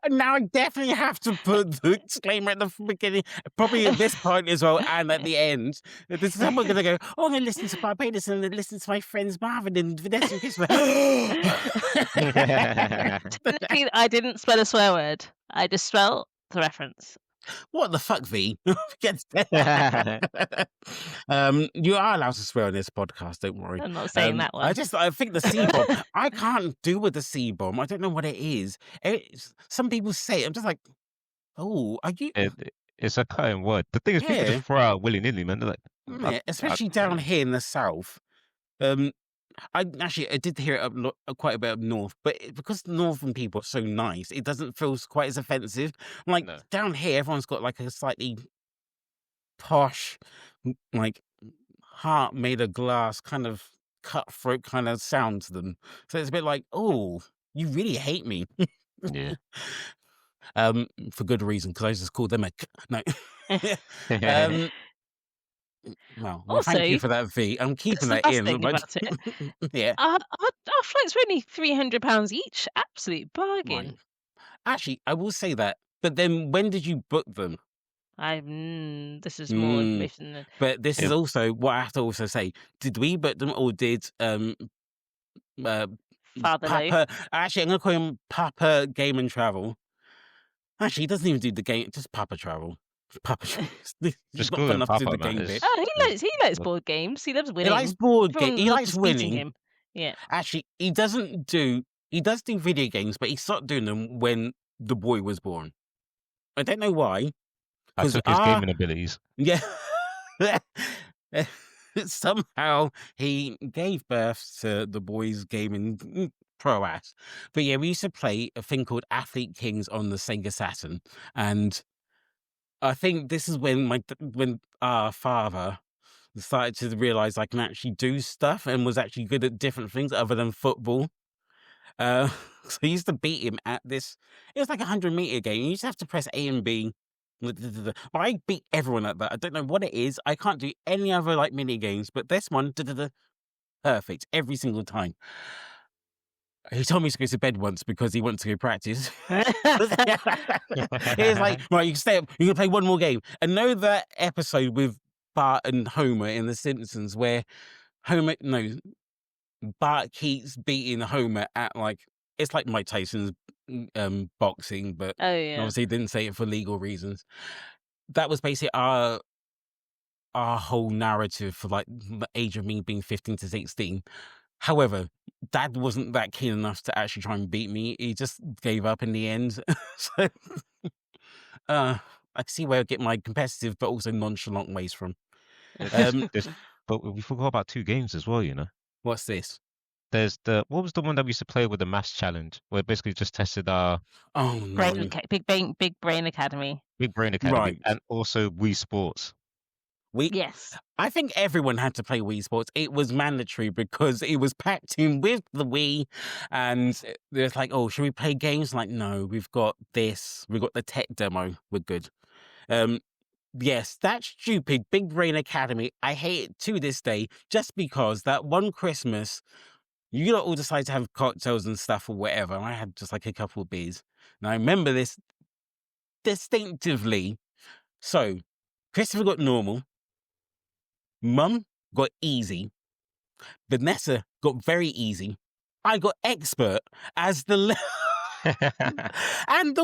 Now I definitely have to put the disclaimer at the beginning, probably at this point as well, and at the end. There's someone going to go, oh, I'm going to listen to Barbados and listen to my friends Marvin and Vanessa and Christopher. I didn't spell a swear word. I just spelled the reference. What the fuck, V? You are allowed to swear on this podcast, don't worry. I'm not saying that one. I think the C-bomb, I can't do with the C-bomb. I don't know what it is. Some people say it. I'm just like, oh, are you... It's a cutting word. The thing is, people just throw out willy-nilly, man. They're like, especially down here in the south. I did hear it quite a bit up north, but because the northern people are so nice, it doesn't feel quite as offensive. Like down here, everyone's got like a slightly posh, like heart made of glass, kind of cutthroat kind of sound to them. So it's a bit like, oh, you really hate me. Yeah. For good reason, because I just called them no. Well, also, thank you for that, V. I'm keeping that in. About it. Yeah. Our flights were only £300 each. Absolute bargain. Right. Actually, I will say that. But then, when did you book them? This is more information. But this is also what I have to also say. Did we book them, or did Father Papa? Actually, I'm gonna call him Papa Game and Travel. Actually, he doesn't even do the game. Just Papa Travel. Papa. Just good enough to do the game bit. Oh, he likes board games. He loves winning. He likes board games. He likes winning. Him. Yeah. Actually, he does do video games, but he stopped doing them when the boy was born. I don't know why. I took his gaming abilities. Yeah. Somehow he gave birth to the boy's gaming prowess. But yeah, we used to play a thing called Athlete Kings on the Sega Saturn, and I think this is when our father started to realize I can actually do stuff and was actually good at different things other than football. So I used to beat him at this. It was like 100-meter game. You used to have to press A and B. But I beat everyone at that. I don't know what it is. I can't do any other like mini games, but this one, perfect every single time. He told me to go to bed once because he wanted to go practice. He's like, right, you can stay up. You can play one more game. And know that episode with Bart and Homer in The Simpsons where Bart keeps beating Homer at like, it's like Mike Tyson's boxing, but obviously he didn't say it for legal reasons. That was basically our whole narrative for like the age of me being 15 to 16. However, Dad wasn't that keen enough to actually try and beat me. He just gave up in the end. So I see where I get my competitive but also nonchalant ways from. But we forgot about 2 games as well, you know. What's this? There's what was the one that we used to play with the maths challenge, where it basically just tested our Big Brain Academy. Big Brain Academy, right. And also Wii Sports. Yes. I think everyone had to play Wii Sports. It was mandatory because it was packed in with the Wii, and it's like, oh, should we play games? Like, no, we've got this. We've got the tech demo. We're good. Yes, that stupid Big Brain Academy. I hate it to this day just because that one Christmas, you all decided to have cocktails and stuff or whatever. And I had just like a couple of beers. And I remember this distinctively. So, Christopher got normal. Mum got easy. Vanessa got very easy. I got expert as the... and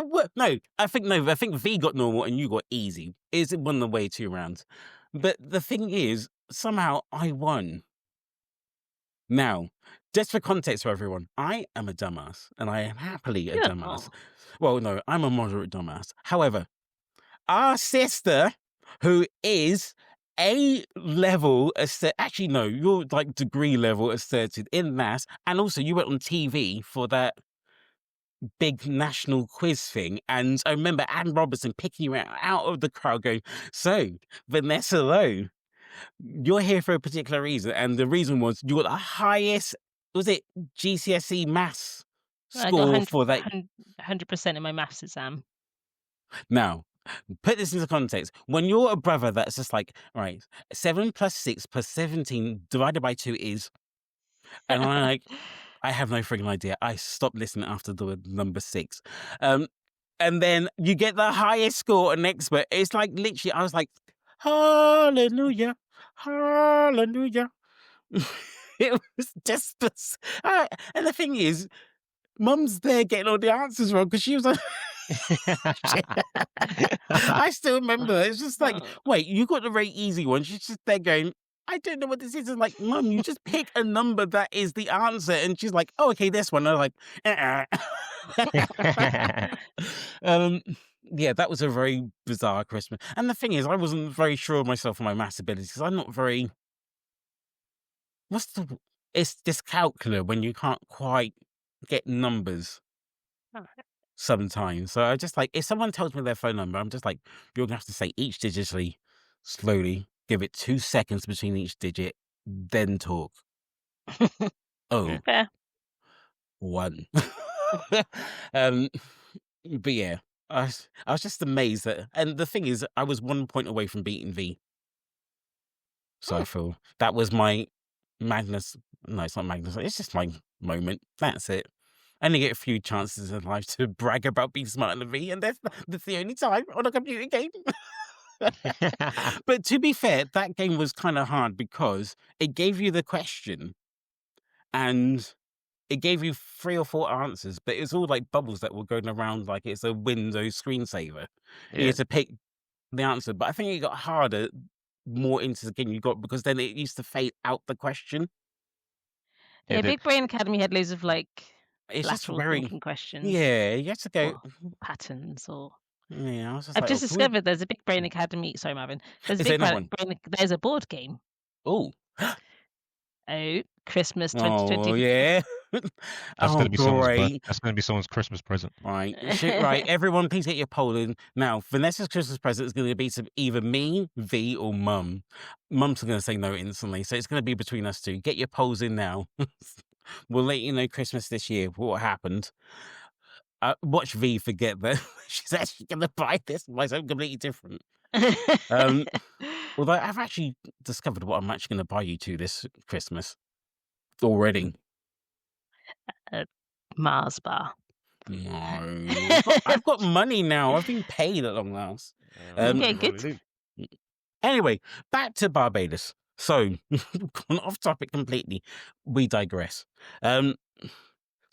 I think V got normal and you got easy. Is it one the way 2 rounds? But the thing is, somehow I won. Now, just for context for everyone, I am a dumbass, and I am happily a dumbass. Well, no, I'm a moderate dumbass. However, our sister, who is A level, actually no, you're like degree level asserted in maths, and also you went on TV for that big national quiz thing, and I remember Anne Robertson picking you out of the crowd going, so Vanessa Lowe, you're here for a particular reason, and the reason was you got the highest, was it GCSE maths score for that? 100% in my maths exam. Now, put this into context. When you're a brother that's just like, right, 7 plus 6 plus 17 divided by 2 is, and I'm like, I have no freaking idea. I stopped listening after the number 6. And then you get the highest score an expert. It's like literally, I was like, hallelujah, hallelujah. It was just, and the thing is, Mum's there getting all the answers wrong because she was like, I still remember. It's just like, wait, you got the very easy one. She's just there going, I don't know what this is. It's like, Mum, you just pick a number that is the answer. And she's like, oh, okay, this one. And I'm like, yeah, that was a very bizarre Christmas. And the thing is, I wasn't very sure of myself and my maths abilities because I'm not very, it's dyscalculia when you can't quite get numbers sometimes. So I just like, if someone tells me their phone number, I'm just like, you're gonna have to say each digitally, slowly, give it 2 seconds between each digit, then talk. Oh, fair. 1. But yeah, I was just amazed that, and the thing is, I was 1 point away from beating V. So I feel that was my Magnus. No, it's not Magnus. It's just my moment. That's it. I only get a few chances in life to brag about being smarter than V, and that's the only time on a computer game. But to be fair, that game was kind of hard because it gave you the question and it gave you 3 or 4 answers, but it's all like bubbles that were going around like it's a Windows screensaver. Yeah. You had to pick the answer, but I think it got harder more into the game you got because then it used to fade out the question. Yeah, Big Brain Academy had loads of like it's just very questions. Yeah, you have to go patterns or. Yeah, I've just discovered there's a Big Brain Academy. Sorry, Marvin. There's there's a board game. Oh. Christmas 2020. Oh yeah. That's going to be someone's Christmas present. Right. Right. Everyone, please get your poll in. Now, Vanessa's Christmas present is going to be to either me, V, or Mum. Mum's going to say no instantly, so it's going to be between us two. Get your polls in now. We'll let you know Christmas this year what happened. Watch V forget that she's actually going to buy this by something completely different. Although I've actually discovered what I'm actually going to buy you two this Christmas already. Mars bar. No, I've got money now. I've been paid at long last. Okay, good. Anyway, back to Barbados. So, gone off topic completely. We digress. So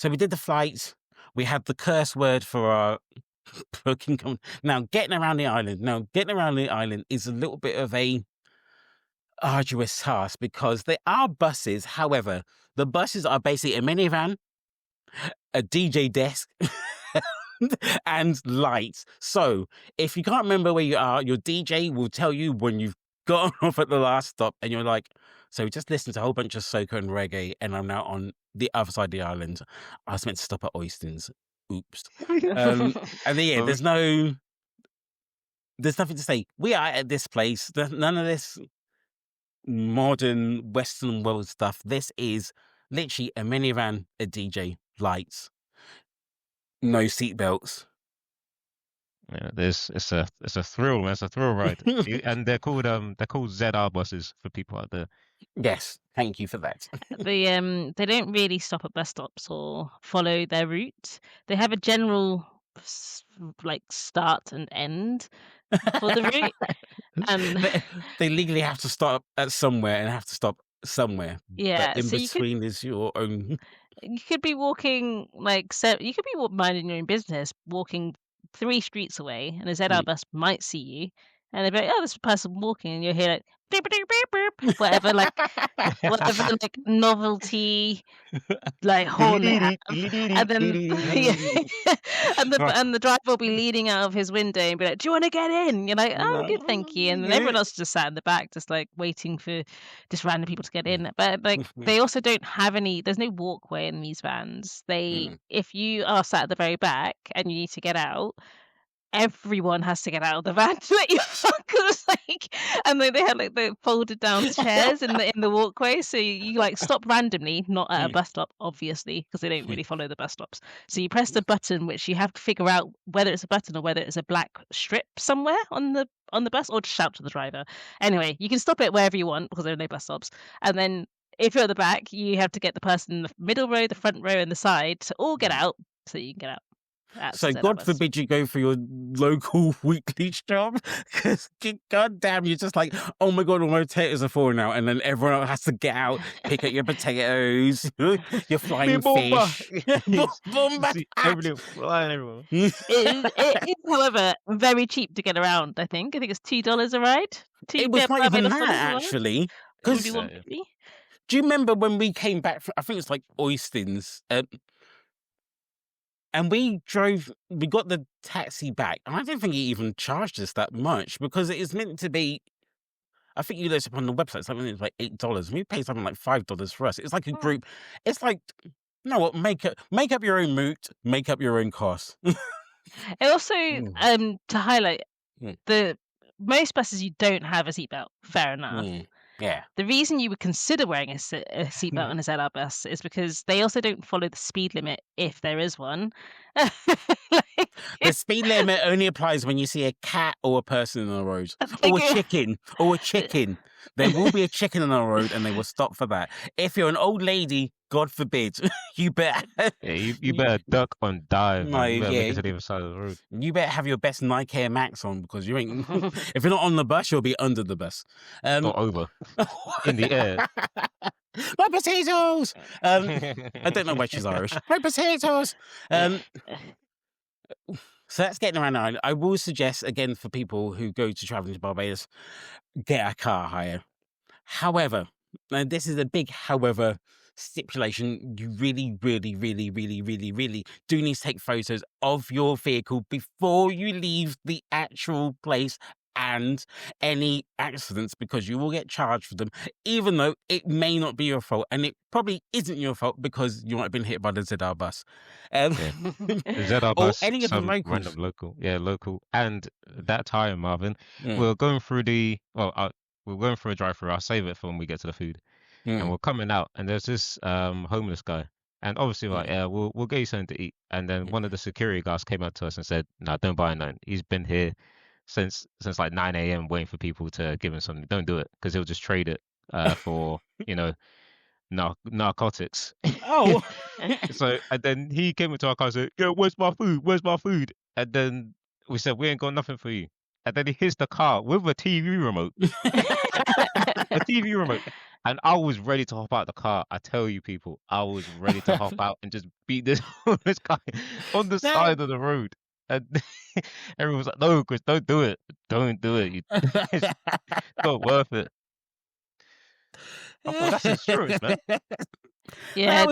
we did the flights. We had the curse word for our booking. Now, getting around the island is a little bit of a arduous task because there are buses. However, the buses are basically a minivan, a DJ desk, and lights. So if you can't remember where you are, your DJ will tell you when you've gotten off at the last stop, and you're like, so we just listened to a whole bunch of soca and reggae, and I'm now on the other side of the island. I was meant to stop at Oystons. Oops. And then, yeah, there's nothing to say. We are at this place. None of this modern Western world stuff. This is literally a minivan, a DJ, lights, no seatbelts. Yeah, it's a thrill. It's a thrill ride, and they're called ZR buses for people out there. Yes, thank you for that. They don't really stop at bus stops or follow their route. They have a general like start and end for the route. They legally have to stop at somewhere and have to stop somewhere. Yeah, but in between is your own. You could be walking you could be minding your own business, walking 3 streets away, and a ZR bus might see you, and they'd be like, "Oh, this person walking," and you'll hear like beep, beep, beep, beep, whatever like novelty like horn they have, and then and the driver will be leaning out of his window and be like, "Do you want to get in?" You're like, "Oh, good, thank you," and then everyone else just sat in the back, just like waiting for just random people to get in. But like they also don't have any. There's no walkway in these vans. If you are sat at the very back and you need to get out, everyone has to get out of the van to let you out, 'cause like, and they had like the folded down chairs in the walkway, so you like stop randomly, not at a bus stop, obviously, because they don't really follow the bus stops. So you press the button, which you have to figure out whether it's a button or whether it's a black strip somewhere on the bus, or just shout to the driver. Anyway, you can stop it wherever you want because there are no bus stops, and then if you're at the back, you have to get the person in the middle row, the front row, and the side to all get out so you can get out. So God forbid you go for your local weekly job, because God damn, you're just like, oh my God, all my potatoes are falling out, and then everyone else has to get out, pick up your potatoes, your flying fish. Everything flying everywhere. It is, however, very cheap to get around. I think it's $2 a ride. It was not even that, actually. Do you remember when we came back from, I think it's like Oystins, and we got the taxi back, and I don't think he even charged us that much, because it is meant to be, I think you looked up on the website, something it's like $8, and we paid something like $5 for us. It's like a group. It's like, you know what, make up your own moot, make up your own cost. It also, to highlight, most buses you don't have a seatbelt, fair enough. Yeah. The reason you would consider wearing a seatbelt on a ZR bus is because they also don't follow the speed limit if there is one. The speed limit only applies when you see a cat or a person on the road, or a chicken. There will be a chicken on the road, and they will stop for that. If you're an old lady, God forbid, you better. You better duck and dive. You better make it to the other side of the road. You better have your best Nike Air Max on, because you ain't. If you're not on the bus, you'll be under the bus. Not over. In the air. My potatoes. I don't know why she's Irish. My potatoes. So that's getting around the island. I will suggest, again, for people who go to traveling to Barbados, get a car hire. However, and this is a big however stipulation, you really, really, really, really, really, really do need to take photos of your vehicle before you leave the actual place and any accidents, because you will get charged for them, even though it may not be your fault, and it probably isn't your fault because you might have been hit by the ZR bus. The ZR bus, or any of the locals. Random local. Yeah, local. And that time, Marvin, we're going through we're going through a drive-through. I'll save it for when we get to the food. And we're coming out, and there's this homeless guy. And obviously, like, we'll get you something to eat. And then one of the security guards came up to us and said, "No, don't buy none. He's been here since like 9 a.m. waiting for people to give him something. Don't do it, because he'll just trade it for, narcotics." Oh. So, and then he came into our car and said, "Yo, where's my food? Where's my food?" And then we said, "We ain't got nothing for you." And then he hits the car with a TV remote. A TV remote. And I was ready to hop out the car. I tell you, people, I was ready to hop out and just beat this guy on the side of the road. And everyone was like, "No, Chris, don't do it. Don't do it. It's not worth it." I thought, that's insurance, man. Yeah,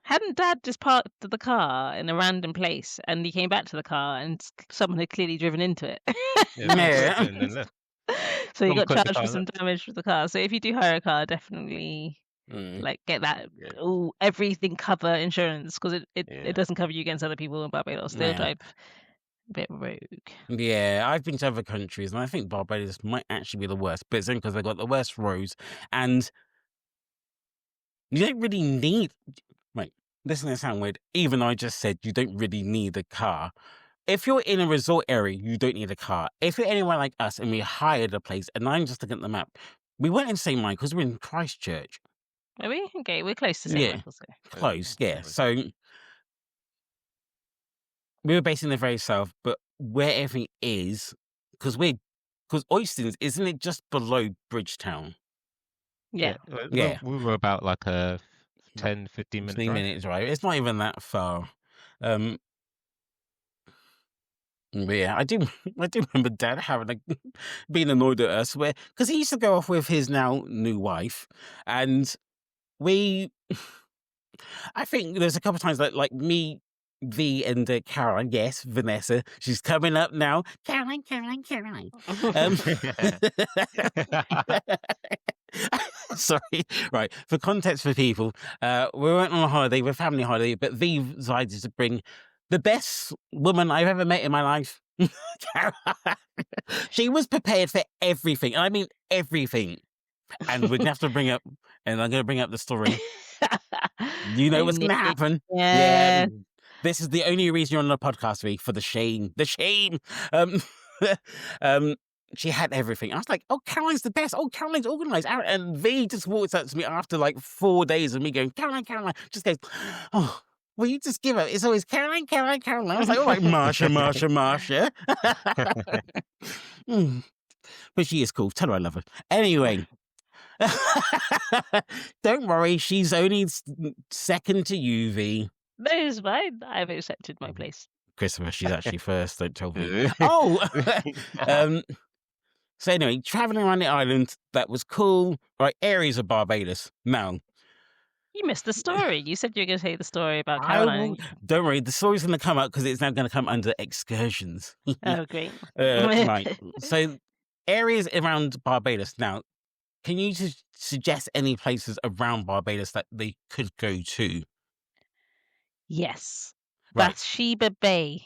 hadn't Dad just parked the car in a random place, and he came back to the car, and someone had clearly driven into it. Yeah. And then left. So you got charged for some damage with the car. So if you do hire a car, definitely get that everything cover insurance, because it doesn't cover you against other people in Barbados. They'll drive a bit rogue. Yeah, I've been to other countries, and I think Barbados might actually be the worst, but it's only because they've got the worst roads, and you don't really need. Wait, this is going to sound weird. Even though I just said you don't really need a car. If you're in a resort area, you don't need a car. If you're anywhere like us and we hired a place, and I'm just looking at the map, we weren't in St. Michael because we're in Christchurch. Are we? Okay, we're close to St. Michael. So. Close, yeah. So we were based in the very south, but where everything is, because Oystins, isn't it just below Bridgetown? Yeah. We were about like a 10, 15 minutes drive. It's not even that far. Yeah, I do remember Dad having being annoyed at us because he used to go off with his now new wife, and we. I think there's a couple of times that like me, V, and Caroline. Yes, Vanessa. She's coming up now. Caroline. Sorry. Right. For context for people, we went on a holiday, we're family holiday, but V decided to bring the best woman I've ever met in my life. She was prepared for everything. And I mean everything. And we're going to have to bring up, and I'm going to bring up the story. You know what's going to happen. Yeah. This is the only reason you're on the podcast, V, for the shame. The shame. She had everything. I was like, oh, Caroline's the best. Oh, Caroline's organised. And V just walks up to me after like 4 days of me going, Caroline. Just goes, oh, will you just give up? It's always Caroline. I was like, all right, Marsha. But she is cool. Tell her I love her. Anyway. Don't worry, she's only second to you, V. No, it's fine. I've accepted my place. Christopher, she's actually first. Don't tell me. So anyway, traveling around the island, that was cool. Right, areas of Barbados. Now, you missed the story. You said you were going to tell the story about Caroline. Don't worry, the story's going to come up because it's now going to come under excursions. Oh, great. Right. So, areas around Barbados. Now, can you suggest any places around Barbados that they could go to? Yes. Right. Bathsheba Bay.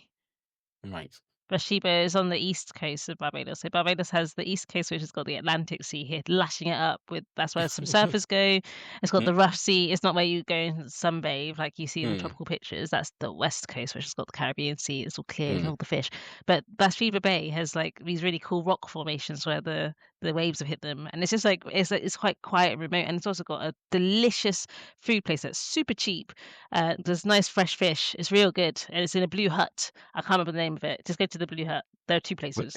Right. Bathsheba is on the east coast of Barbados. So Barbados has the east coast, which has got the Atlantic Sea here, lashing it up with. That's where some surfers go. It's got the rough sea. It's not where you go and sunbathe like you see in the tropical pictures. That's the west coast, which has got the Caribbean Sea. It's all clear and all the fish. But Bathsheba Bay has like these really cool rock formations where the waves have hit them, and it's just like it's quite quiet and remote. And it's also got a delicious food place that's super cheap. There's nice fresh fish. It's real good, and it's in a blue hut. I can't remember the name of it. Just go to the Blue Hut. There are two places.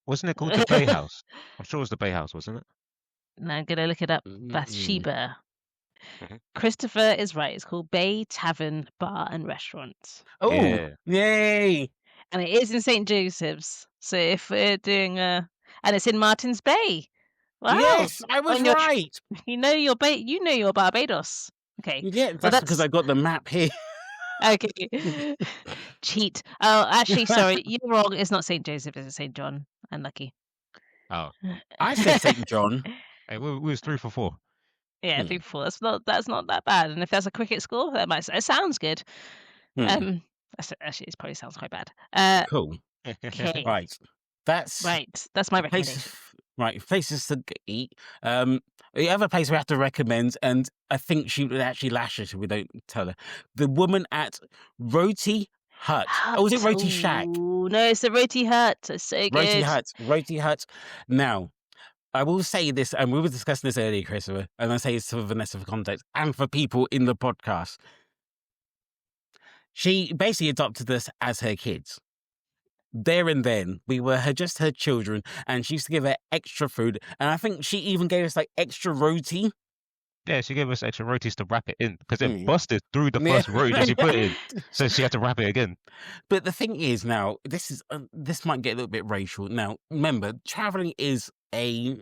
Wasn't it called the Bay House? I'm sure it was the Bay House, wasn't it? No, I'm gonna look it up. Bathsheba. Christopher is right. It's called Bay Tavern Bar and Restaurant. Oh, yeah. Yay! And it is in St. Joseph's. So if we're doing and it's in Martins Bay. Wow. Yes, I was right. You know your Barbados. Okay. Yeah, that's because I got the map here. Okay. Cheat. Oh, actually, sorry. You're wrong. It's not St. Joseph. It's St. John. Unlucky. Oh. I said St. John. Hey, we was 3 for 4. Yeah, 3 for 4. That's not that bad. And if there's a cricket score, it sounds good. Actually, it probably sounds quite bad. Cool. Okay. Right. That's my recommendation. Right, places to eat. The other place we have to recommend, and I think she would actually lash us if we don't tell her. The woman at Roti Hut. Oh, was it Roti Shack? No, it's the Roti Hut. It's so good. Roti Hut. Now, I will say this, and we were discussing this earlier, Christopher, and I say this to Vanessa for context, and for people in the podcast. She basically adopted us as her kids. There and then, we were just her children, and she used to give her extra food, and I think she even gave us like extra roti. Yeah, she gave us extra rotis to wrap it in because it busted through the first roti that she put in, so she had to wrap it again. But the thing is, now this might get a little bit racial. Now, remember, traveling is a.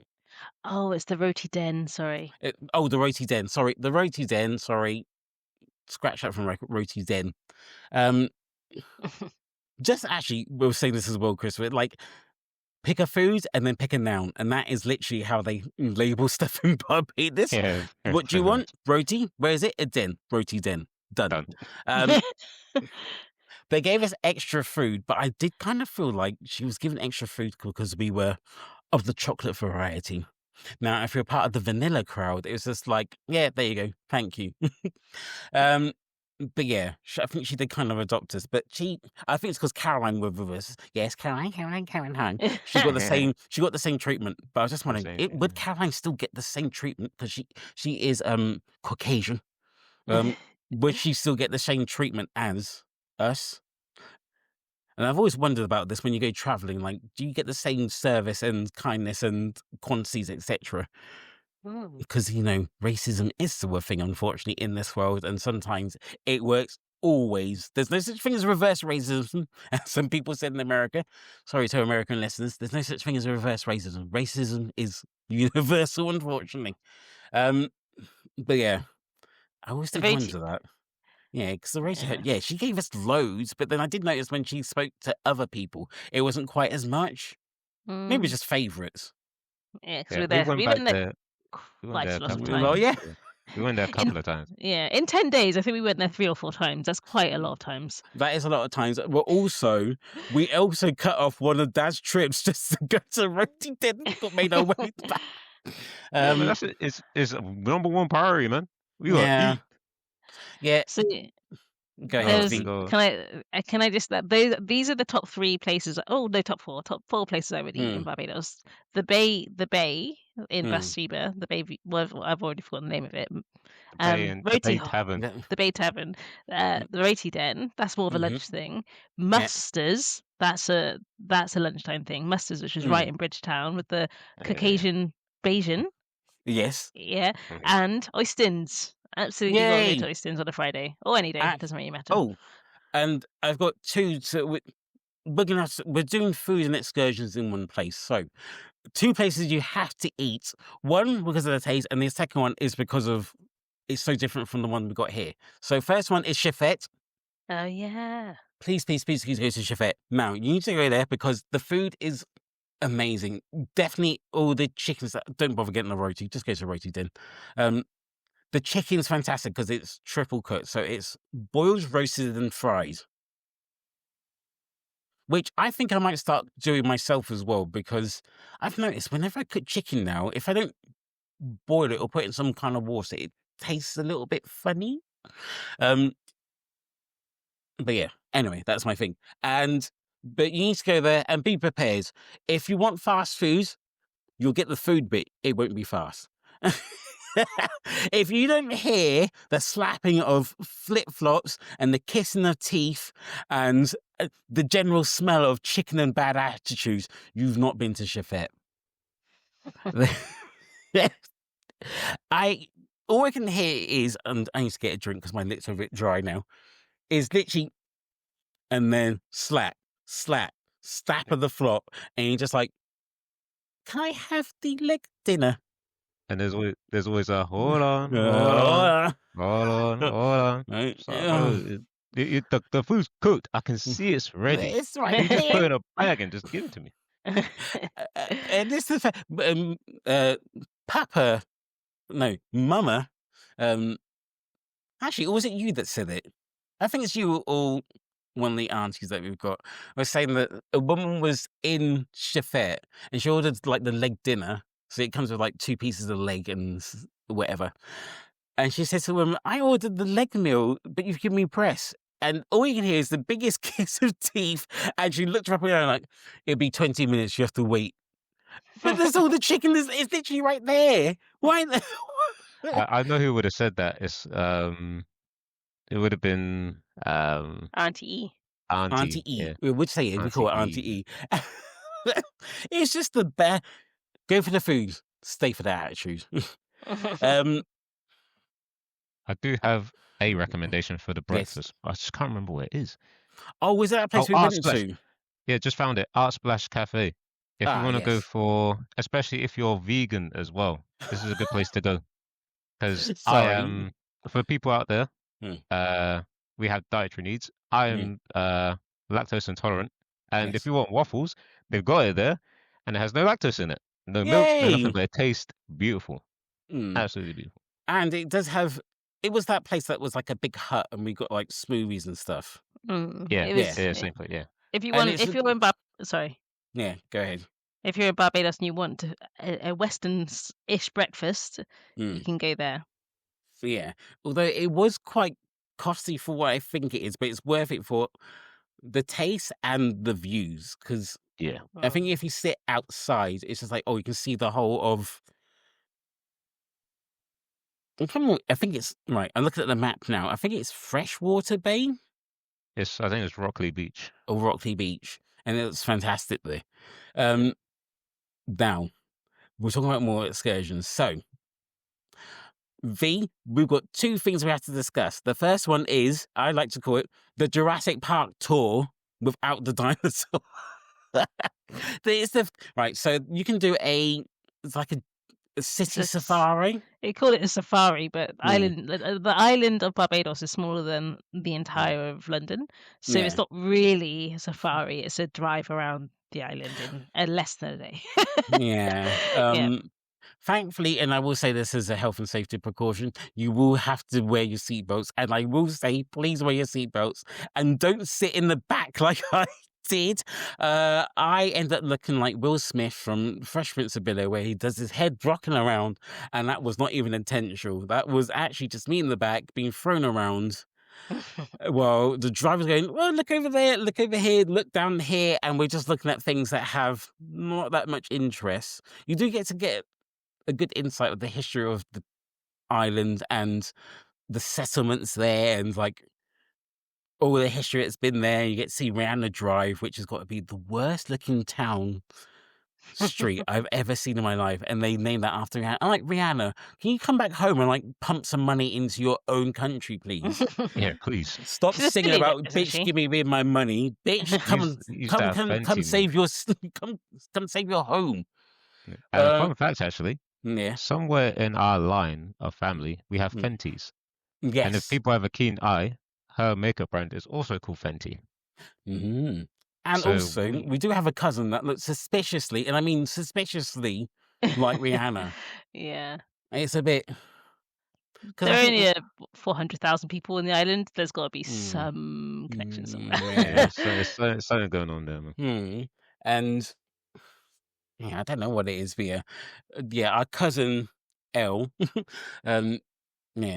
Oh, it's the Roti Den. Sorry. The Roti Den. Sorry, the Roti Den. Sorry, scratch that from Roti Den. Just actually, we were saying this as well, Chris. Like, pick a food and then pick a noun, and that is literally how they label stuff in Barbados. Yeah. What do you want? Roti? Where is it? A den. Roti Den. Done. They gave us extra food, but I did kind of feel like she was given extra food because we were of the chocolate variety. Now, if you're part of the vanilla crowd, it was just like, yeah, there you go. Thank you. But yeah, I think she did kind of adopt us. But I think it's because Caroline was with us. Yes, Caroline. She got the same treatment. But I was just wondering, would Caroline still get the same treatment because she is Caucasian? Would she still get the same treatment as us? And I've always wondered about this when you go traveling. Like, do you get the same service and kindness and quantities, etc.? Because, racism is still a thing, unfortunately, in this world. And sometimes it works always. There's no such thing as reverse racism, as some people said in America. Sorry to American listeners. There's no such thing as a reverse racism. Racism is universal, unfortunately. But yeah, I always take time to that. Yeah, because the race, she gave us loads, but then I did notice when she spoke to other people, it wasn't quite as much. Maybe just favourites. Yeah, because we went there quite a lot of times. We went there a couple of times. Yeah, in 10 days, I think we went there 3 or 4 times. That's quite a lot of times. That is a lot of times. But also, we also cut off one of Dad's trips just to go to Roti Den. Got made our way back. It's number one priority, man. We got eat. Yeah. So, go ahead. Can I just these are the top 3 places? Oh, no, top 4 places I would eat in Barbados. The Bay in Bathsheba. The Bay. Well, I've already forgotten the name of it. The Bay Tavern. The Bay Tavern. The Roti Den. That's more of a lunch thing. Musters. That's a lunchtime thing. Musters, which is right in Bridgetown with the Caucasian Bajan. Yes. Yeah, and Oystins. Absolutely got to Oystins on a Friday or any day. Doesn't really matter. Oh, and I've got 2. So we're doing food and excursions in one place. So 2 places you have to eat. One because of the taste, and the second one is because of it's so different from the one we got here. So first one is Chefette. Oh yeah. Please go to Chefette. Now you need to go there because the food is amazing. Definitely all the chickens. Don't bother getting the roti. Just go to Roti Den. The chicken's fantastic because it's triple cooked. So it's boiled, roasted, and fried. Which I think I might start doing myself as well because I've noticed whenever I cook chicken now, if I don't boil it or put it in some kind of water, it tastes a little bit funny. But yeah, anyway, that's my thing. But you need to go there and be prepared. If you want fast food, you'll get the food bit. It won't be fast. If you don't hear the slapping of flip-flops and the kissing of teeth and the general smell of chicken and bad attitudes, you've not been to Chefette. All I can hear is, and I need to get a drink because my lips are a bit dry now, is literally, and then slap of the flop, and you're just like, can I have the leg dinner? And there's always a hold on. The food's cooked. I can see it's ready. It's right. You just put it in a bag and just give it to me. And this is Mama. Actually, or was it you that said it? I think it's you or one of the aunties that we've got. I was saying that a woman was in Chefette and she ordered like the leg dinner. So it comes with like 2 pieces of leg and whatever. And she says to the woman, I ordered the leg meal, but you've given me breast. And all you can hear is the biggest kiss of teeth. And she looked up and like, it'll be 20 minutes. You have to wait. But there's all the chicken. It's literally right there. Why? I know who would have said that. It would have been Auntie E. Auntie E. Yeah. We would say it. We call it Auntie E. It's just the best. Go for the food. Stay for the attitude. I do have a recommendation for the breakfast. Yes. I just can't remember where it is. Oh, was that a place we went to? Yeah, just found it. Art Splash Cafe. If you want to go for, especially if you're vegan as well, this is a good place to go. Because for people out there, we have dietary needs. I am lactose intolerant. And if you want waffles, they've got it there. And it has no lactose in it. No milk, no nothing, but it tastes beautiful. Absolutely beautiful. And it does have, it was that place that was like a big hut and we got like smoothies and stuff. Yeah, same place, yeah. If you're in sorry. Yeah, go ahead. If you're in Barbados and you want a Western-ish breakfast, you can go there. Yeah, although it was quite costly for what I think it is, but it's worth it for the taste and the views because I think if you sit outside, it's just like, you can see the whole of. I think it's right. I'm looking at the map now. I think it's Freshwater Bay. Yes, I think it's Rockley Beach. Oh, Rockley Beach, and it's fantastic there. Now we're talking about more excursions. So, V, we've got two things we have to discuss. The first one is, I like to call it the Jurassic Park tour without the dinosaur. Right, so you can do it's like a city safari. They call it a safari, but the island of Barbados is smaller than the entire of London. So it's not really a safari. It's a drive around the island in less than a day. Yeah. Thankfully, and I will say this as a health and safety precaution, you will have to wear your seatbelts. And I will say, please wear your seatbelts and don't sit in the back like I did. I end up looking like Will Smith from Fresh Prince of Bel-Air, where he does his head rocking around, and that was not even intentional. That was actually just me in the back being thrown around. Well, the driver's going, well, look over there, look over here, look down here, and we're just looking at things that have not that much interest. You do get to get a good insight of the history of the island and the settlements there, and like all the history that's been there. You get to see Rhianna Drive, which has got to be the worst looking town street I've ever seen in my life, and they named that after Rhianna. I'm like, Rhianna, can you come back home and like pump some money into your own country, please? Yeah, please. Stop singing about bitch, give me my money, bitch. Come save your home. And a fun fact, actually, somewhere in our line of family, we have Fenties. Yes. And if people have a keen eye, her makeup brand is also called Fenty. Mm-hmm. And so also, we do have a cousin that looks suspiciously, and I mean suspiciously, like Rhianna. Yeah. It's a bit... There are only 400,000 people in the island. There's got to be some connection somewhere. Yeah, so something going on there, man. And... yeah, I don't know what it is, but our cousin Elle,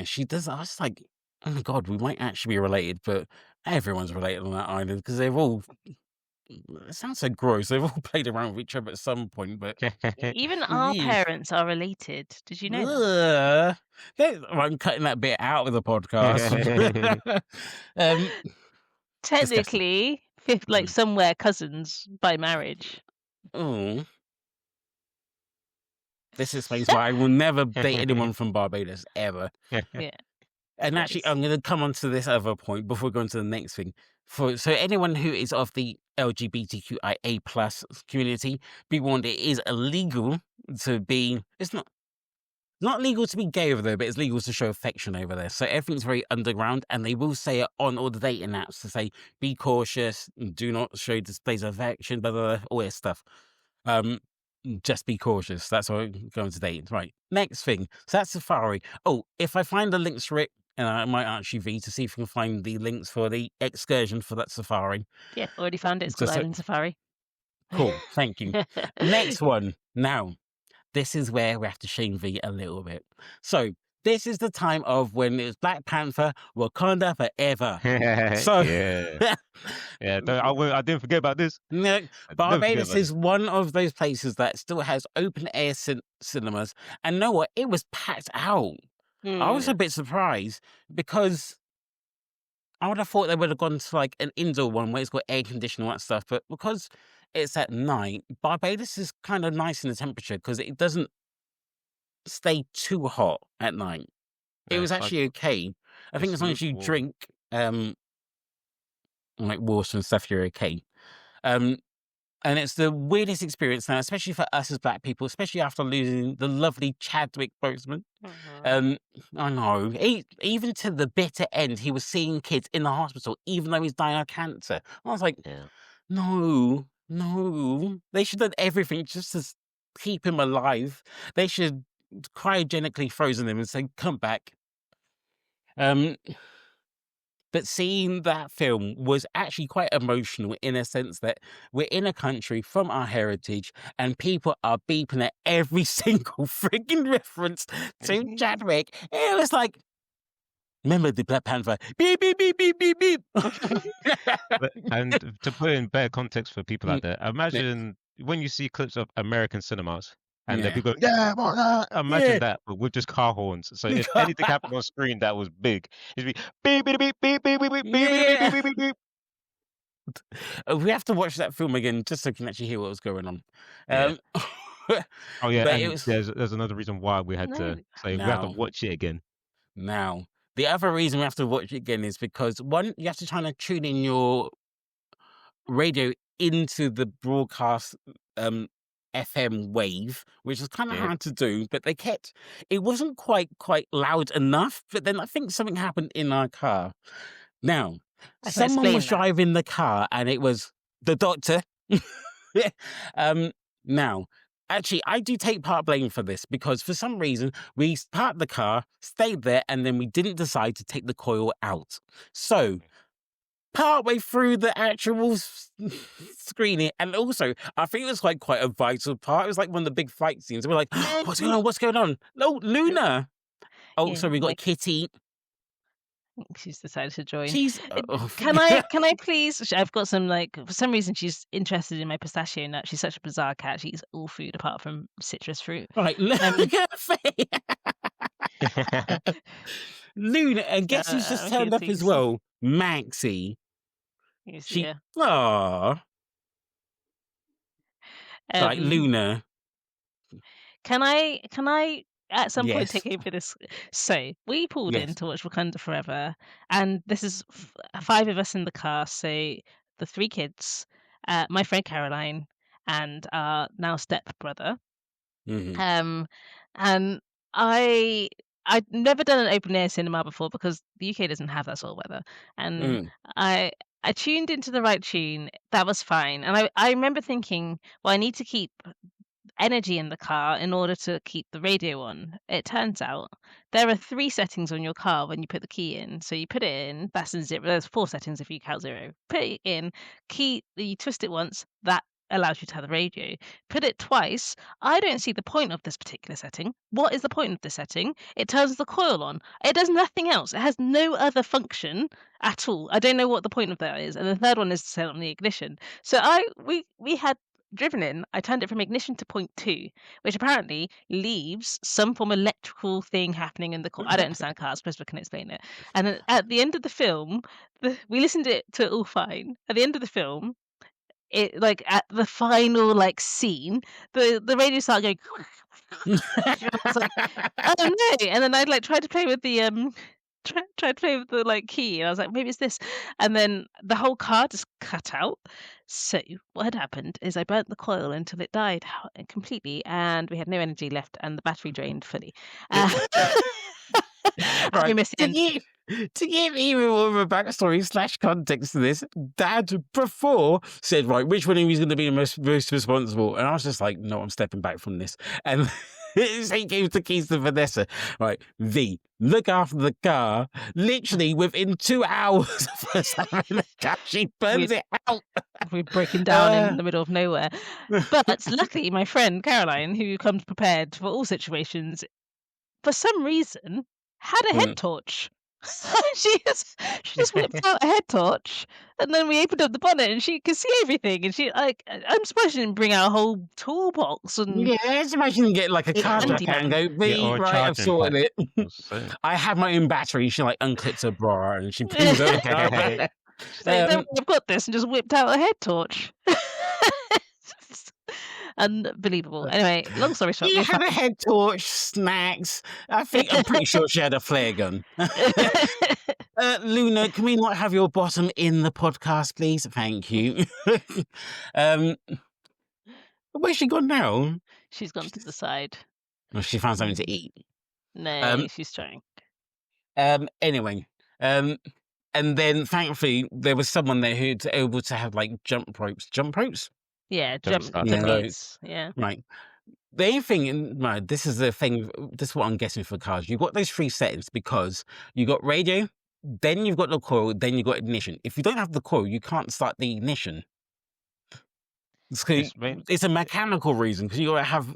she does. I was like, oh my God, we might actually be related, but everyone's related on that island because they've all. It sounds so gross. They've all played around with each other at some point, but even our parents are related. Did you know that? I'm cutting that bit out of the podcast. Technically, like somewhere cousins by marriage. Oh. This explains why I will never date anyone from Barbados, ever. Yeah. And actually, I'm going to come on to this other point before we go on to the next thing. So anyone who is of the LGBTQIA plus community, be warned, it is illegal to be... It's not legal to be gay over there, but it's legal to show affection over there. So everything's very underground, and they will say it on all the dating apps to say, be cautious, do not show displays of affection, blah, blah, blah, all this stuff. Just be cautious. That's why I'm going to date. Right. Next thing. So that's Safari. Oh, if I find the links for it, and I might actually V to see if we can find the links for the excursion for that safari. Yeah, already found it. It's called Island Safari. Cool. Thank you. Next one. Now, this is where we have to shame V a little bit. So, this is the time of when it was Black Panther, Wakanda forever. So, I didn't forget about this. No, Barbados is one of those places that still has open air cinemas, and know what? It was packed out. I was a bit surprised because I would have thought they would have gone to like an indoor one where it's got air conditioning and all that stuff, but because it's at night, Barbados is kind of nice in the temperature because it doesn't stay too hot at night. It was actually okay. I think as long as you drink like water and stuff, you're okay. And it's the weirdest experience now, especially for us as Black people, especially after losing the lovely Chadwick Boseman. I know. Even to the bitter end, he was seeing kids in the hospital, even though he's dying of cancer. I was like, no. They should have done everything just to keep him alive. They should cryogenically frozen him and say, come back. But seeing that film was actually quite emotional in a sense that we're in a country from our heritage and people are beeping at every single freaking reference to Chadwick. It was like, remember the Black Panther? Beep, beep, beep, beep, beep, beep. And to put in better context for people out there, imagine when you see clips of American cinemas, and then people go, imagine that, but with just car horns. So if anything happened on screen that was big, it'd be beep, beep, beep, beep, beep, beep, beep, beep, beep, beep, beep. We have to watch that film again just so we can actually hear what was going on. Oh yeah, But and there's another reason why we had to say we have to watch it again. Now, the other reason we have to watch it again is because one, you have to try to tune in your radio into the broadcast FM wave, which is kind of hard to do, but it wasn't quite loud enough. But then I think something happened in our car. Now, someone was driving the car, and it was the doctor. Now, actually, I do take part blame for this because for some reason we parked the car, stayed there, and then we didn't decide to take the coil out. So, partway through the actual screening, and also I think it was like quite a vital part. It was like one of the big fight scenes. We're like, "What's going on? What's going on?" No, Luna. Oh, so we got Kitty. She's decided to join. Can I please? I've got some for some reason she's interested in my pistachio nut. She's such a bizarre cat. She eats all food apart from citrus fruit. Right, look at Luna, and guess who's just turned up as well? Maxie. Like Luna. Can I at some point take over this? So we pulled in to watch Wakanda Forever, and this is 5 of us in the car. So the 3 kids, my friend Caroline, and our now stepbrother. And I'd never done an open air cinema before because the UK doesn't have that sort of weather, and I tuned into the right tune. That was fine, and I remember thinking, well, I need to keep energy in the car in order to keep the radio on. It turns out there are 3 settings on your car when you put the key in. So you put it in, that's in 0. There's 4 settings if you count 0. Put it in, key, you twist it once, that allows you to have the radio. Put it twice, I don't see the point of this particular setting. What is the point of this setting? It turns the coil on. It does nothing else. It has no other function at all. I don't know what the point of that is. And the third one is to turn on the ignition. So we had driven in, I turned it from ignition to point 2, which apparently leaves some form of electrical thing happening in the car. I don't understand cars, Christopher can explain it. And then at the end of the film, we listened to it all fine. At the end of the film, it at the final scene, the radio started going. I was like, oh no! And then I tried to play with the tried to play with the key, and I was like, maybe it's this, and then the whole car just cut out. So what had happened is I burnt the coil until it died completely, and we had no energy left, and the battery drained fully. Right. To give even more of a backstory / context to this, Dad before said, right, which one of you is going to be the most responsible? And I was just like, no, I'm stepping back from this. And he gave the keys to Vanessa. Right, V, look after the car. Literally within 2 hours of us having the car, she burns it out. We're breaking down in the middle of nowhere. But luckily, my friend Caroline, who comes prepared for all situations, for some reason, had a head torch. she just whipped out a head torch, and then we opened up the bonnet, and she could see everything. And I'm surprised she didn't bring out a whole toolbox. And let's imagine you get a car jack and go, right, I've sorted it. I have my own battery. She unclips her bra and she pulls her car. I've got this, and just whipped out a head torch. Unbelievable. Anyway, long story short, you had a head torch, snacks. I'm pretty sure she had a flare gun. Luna, can we not have your bottom in the podcast, please? Thank you. Where's she gone now? She's gone to the side. Well, she found something to eat. No, she's trying. Anyway, and then thankfully there was someone there who's able to have jump ropes. Jump ropes? Yeah, jump gates. Yeah. Right. The only thing, this is the thing, this is what I'm guessing for cars. You've got those 3 settings because you got radio, then you've got the coil, then you've got ignition. If you don't have the coil, you can't start the ignition. It's a mechanical reason because you got to have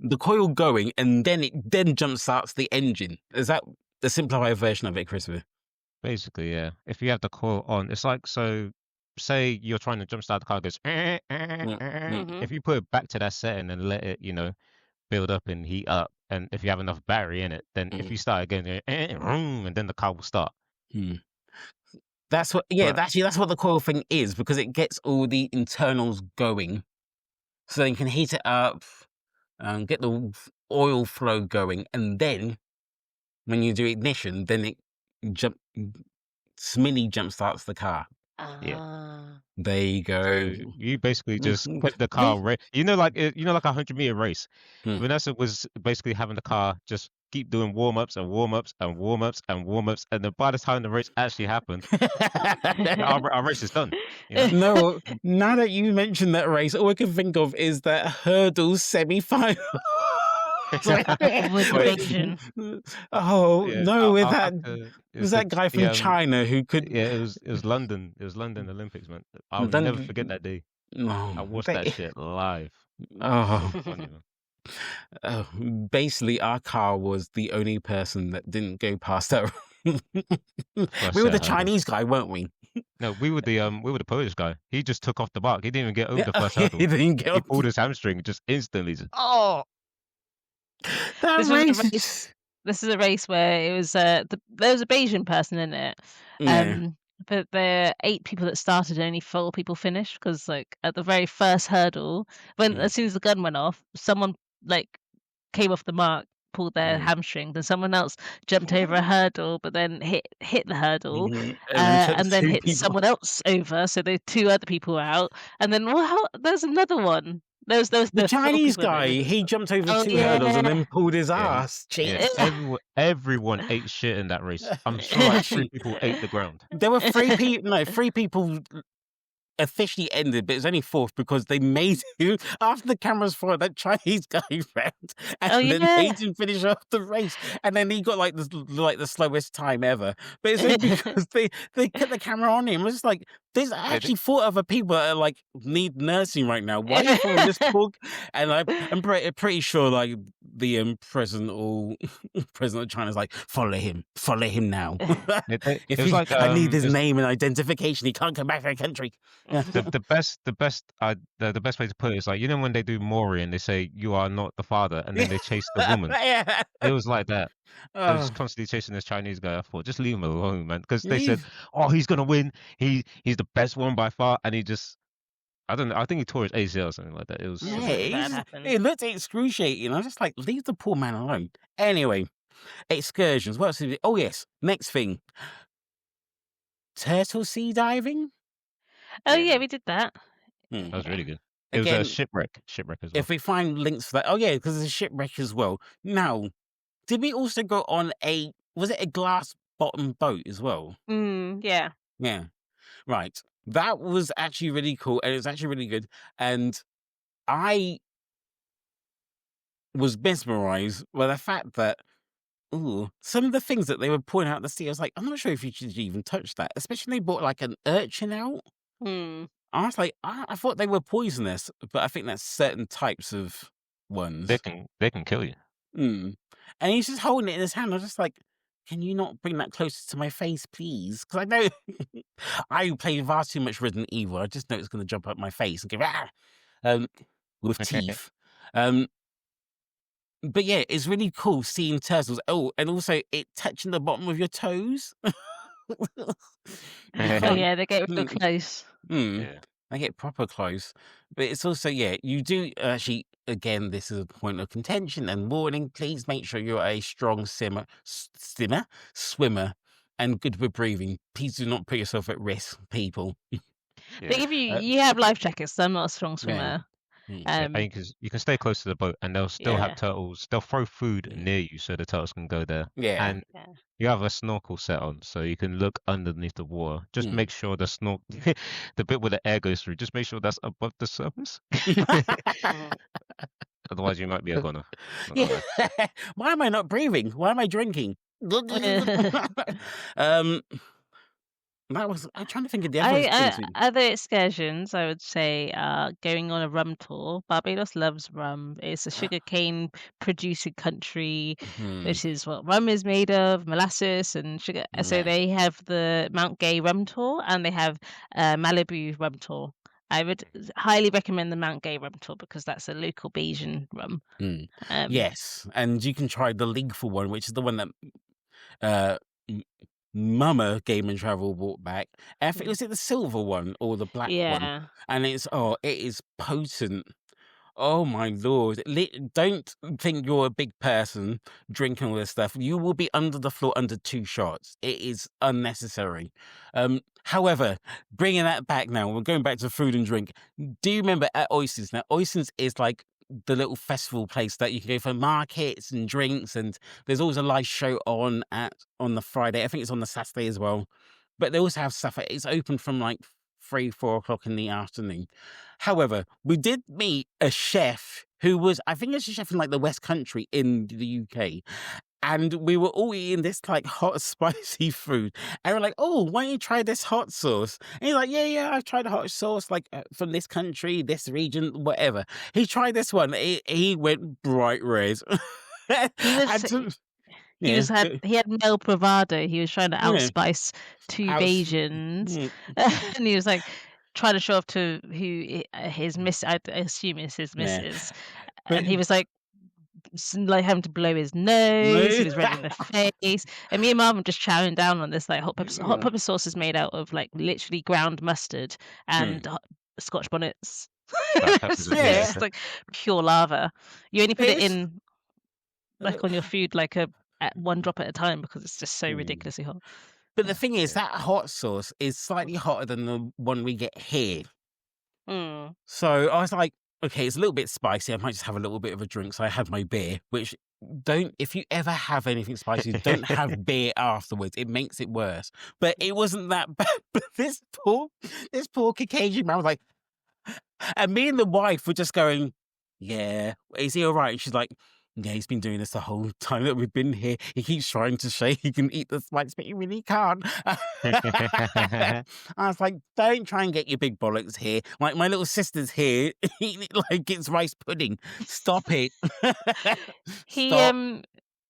the coil going and then it jump starts the engine. Is that the simplified version of it, Christopher? Basically, yeah. If you have the coil on, it's say you're trying to jumpstart the car, it goes. If you put it back to that setting and let it, build up and heat up, and if you have enough battery in it, then if you start again, and then the car will start. That's what. Yeah, that's what the coil thing is because it gets all the internals going. so then you can heat it up, get the oil flow going, and then when you do ignition, then it mini jump starts the car. Ah. There you go. So you basically just put the car like a 100-meter race. Vanessa was basically having the car just keep doing warm-ups and warm-ups and warm-ups and warm-ups, and then by the time the race actually happened, our race is done. You know? No, now that you mentioned that race, all I can think of is that hurdle semi-final. With Bajan. Oh Yeah, no! I'll that have to- was that guy from China who could. Yeah, it was London. It was London Olympics, man. I'll never forget that day. I watched that shit live. Oh, So funny, man. Basically, our car was the only person that didn't go past that. We were the Chinese guy, weren't we? No, we were the Polish guy. He just took off the mark. He didn't even get over the first hurdle. He didn't get. He pulled his hamstring just instantly. That race. This is a race where it was there was a Bajan person in it. But there are 8 people that started, only 4 people finished, because like at the very first hurdle, as soon as the gun went off, someone like came off the mark, pulled their hamstring, then someone else jumped over a hurdle, but then hit the hurdle, and then hit someone else over, so the 2 other people were out, and then there's another one. The Chinese guy. He jumped over 2 hurdles and then pulled his ass. Yeah. Everyone ate shit in that race. I'm sure like 3 people ate the ground. There were 3 people. No, 3 people officially ended, but it was only 4th because they made him after the cameras followed that Chinese guy round, and then made him finish off the race, and then he got like the slowest time ever. But it's only because they put the camera on him. It's like there's actually 4 other people that are like need nursing right now. Why are you following this book? And I'm pretty sure like the president of China's like follow him now. I need his name and identification. He can't come back to the country. The best way to put it is like, you know, when they do Maury and they say you are not the father, and then they chase the woman. It was like that. I was constantly chasing this Chinese guy. I thought, just leave him alone, man, because they said, "Oh, he's gonna win. He's the best one by far," and he just, I don't know. I think he tore his ACL or something like that. It was it looked excruciating. I was just like, leave the poor man alone. Anyway, excursions. What else? Oh yes, next thing. Turtle sea diving. Oh yeah, we did that. That was really good. It was a shipwreck as well. If we find links for that, because it's a shipwreck as well. Now, did we also go on was it a glass bottom boat as well? Yeah. Yeah. Right. That was actually really cool, and it was actually really good. And I was mesmerized by the fact that some of the things that they were pointing out at the sea, I was like, I'm not sure if you should even touch that, especially when they brought like an urchin out. I was like, I thought they were poisonous, but I think that's certain types of ones. They can kill you. And he's just holding it in his hand. I was just like, can you not bring that closer to my face, please? Because I know I play far too much Resident Evil. I just know it's going to jump up my face and go with teeth. But yeah, it's really cool seeing turtles. Oh, and also it touching the bottom of your toes. Yeah, they get real close. They get proper close. But it's also, you do actually, again, this is a point of contention and warning. Please make sure you're a strong swimmer, and good with breathing. Please do not put yourself at risk, people. They give you have life jackets, so I'm not a strong swimmer. You can stay close to the boat, and they'll still have turtles. They'll throw food near you so the turtles can go there. And you have a snorkel set on, so you can look underneath the water. Just make sure the the bit where the air goes through, just make sure that's above the surface. Otherwise, you might be a goner. Why am I not breathing? Why am I drinking? I'm trying to think of the other excursions. I would say going on a rum tour. Barbados loves rum. It's a sugarcane producing country, which is what rum is made of, molasses and sugar. So they have the Mount Gay rum tour, and they have Malibu rum tour. I would highly recommend the Mount Gay rum tour because that's a local Bajan rum. Yes, and you can try the Legal one, which is the one that Mama Game and Travel brought back. Was it the silver one or the black one? And it is potent. Oh my Lord. Don't think you're a big person drinking all this stuff. You will be under the floor under 2 shots. It is unnecessary. However, bringing that back now, we're going back to food and drink. Do you remember at Oysters? Now, Oysters is like the little festival place that you can go for markets and drinks, and there's always a live show on the Friday. I think it's on the Saturday as well. But they also have stuff. It's open from like 3-4 o'clock in the afternoon. However, we did meet a chef who was, I think it's a chef in like the West Country in the UK. And we were all eating this like hot, spicy food. And we're like, oh, why don't you try this hot sauce? And he's like, yeah, I've tried a hot sauce like from this country, this region, whatever. He tried this one. He went bright red. He had male bravado. He was trying to outspice 2 Bajans, and he was like trying to show off to who his miss. I assume it's his missus, and he was like having to blow his nose. He was red in the face, and me and Marvin just chowing down on this like hot pepper sauce is made out of like literally ground mustard and Scotch bonnets. It's like pure lava. You only put it in like on your food like at 1 drop at a time because it's just so ridiculously hot. But the thing is, that hot sauce is slightly hotter than the one we get here. So I was like, okay, it's a little bit spicy. I might just have a little bit of a drink. So I had my beer, which if you ever have anything spicy, don't have beer afterwards. It makes it worse. But it wasn't that bad. But this poor Caucasian man was like, and me and the wife were just going, yeah, is he all right? And she's like, yeah, he's been doing this the whole time that we've been here. He keeps trying to say he can eat the spikes, but he really can't. I was like, don't try and get your big bollocks here. Like, my little sister's here eating it like it's rice pudding. Stop it. He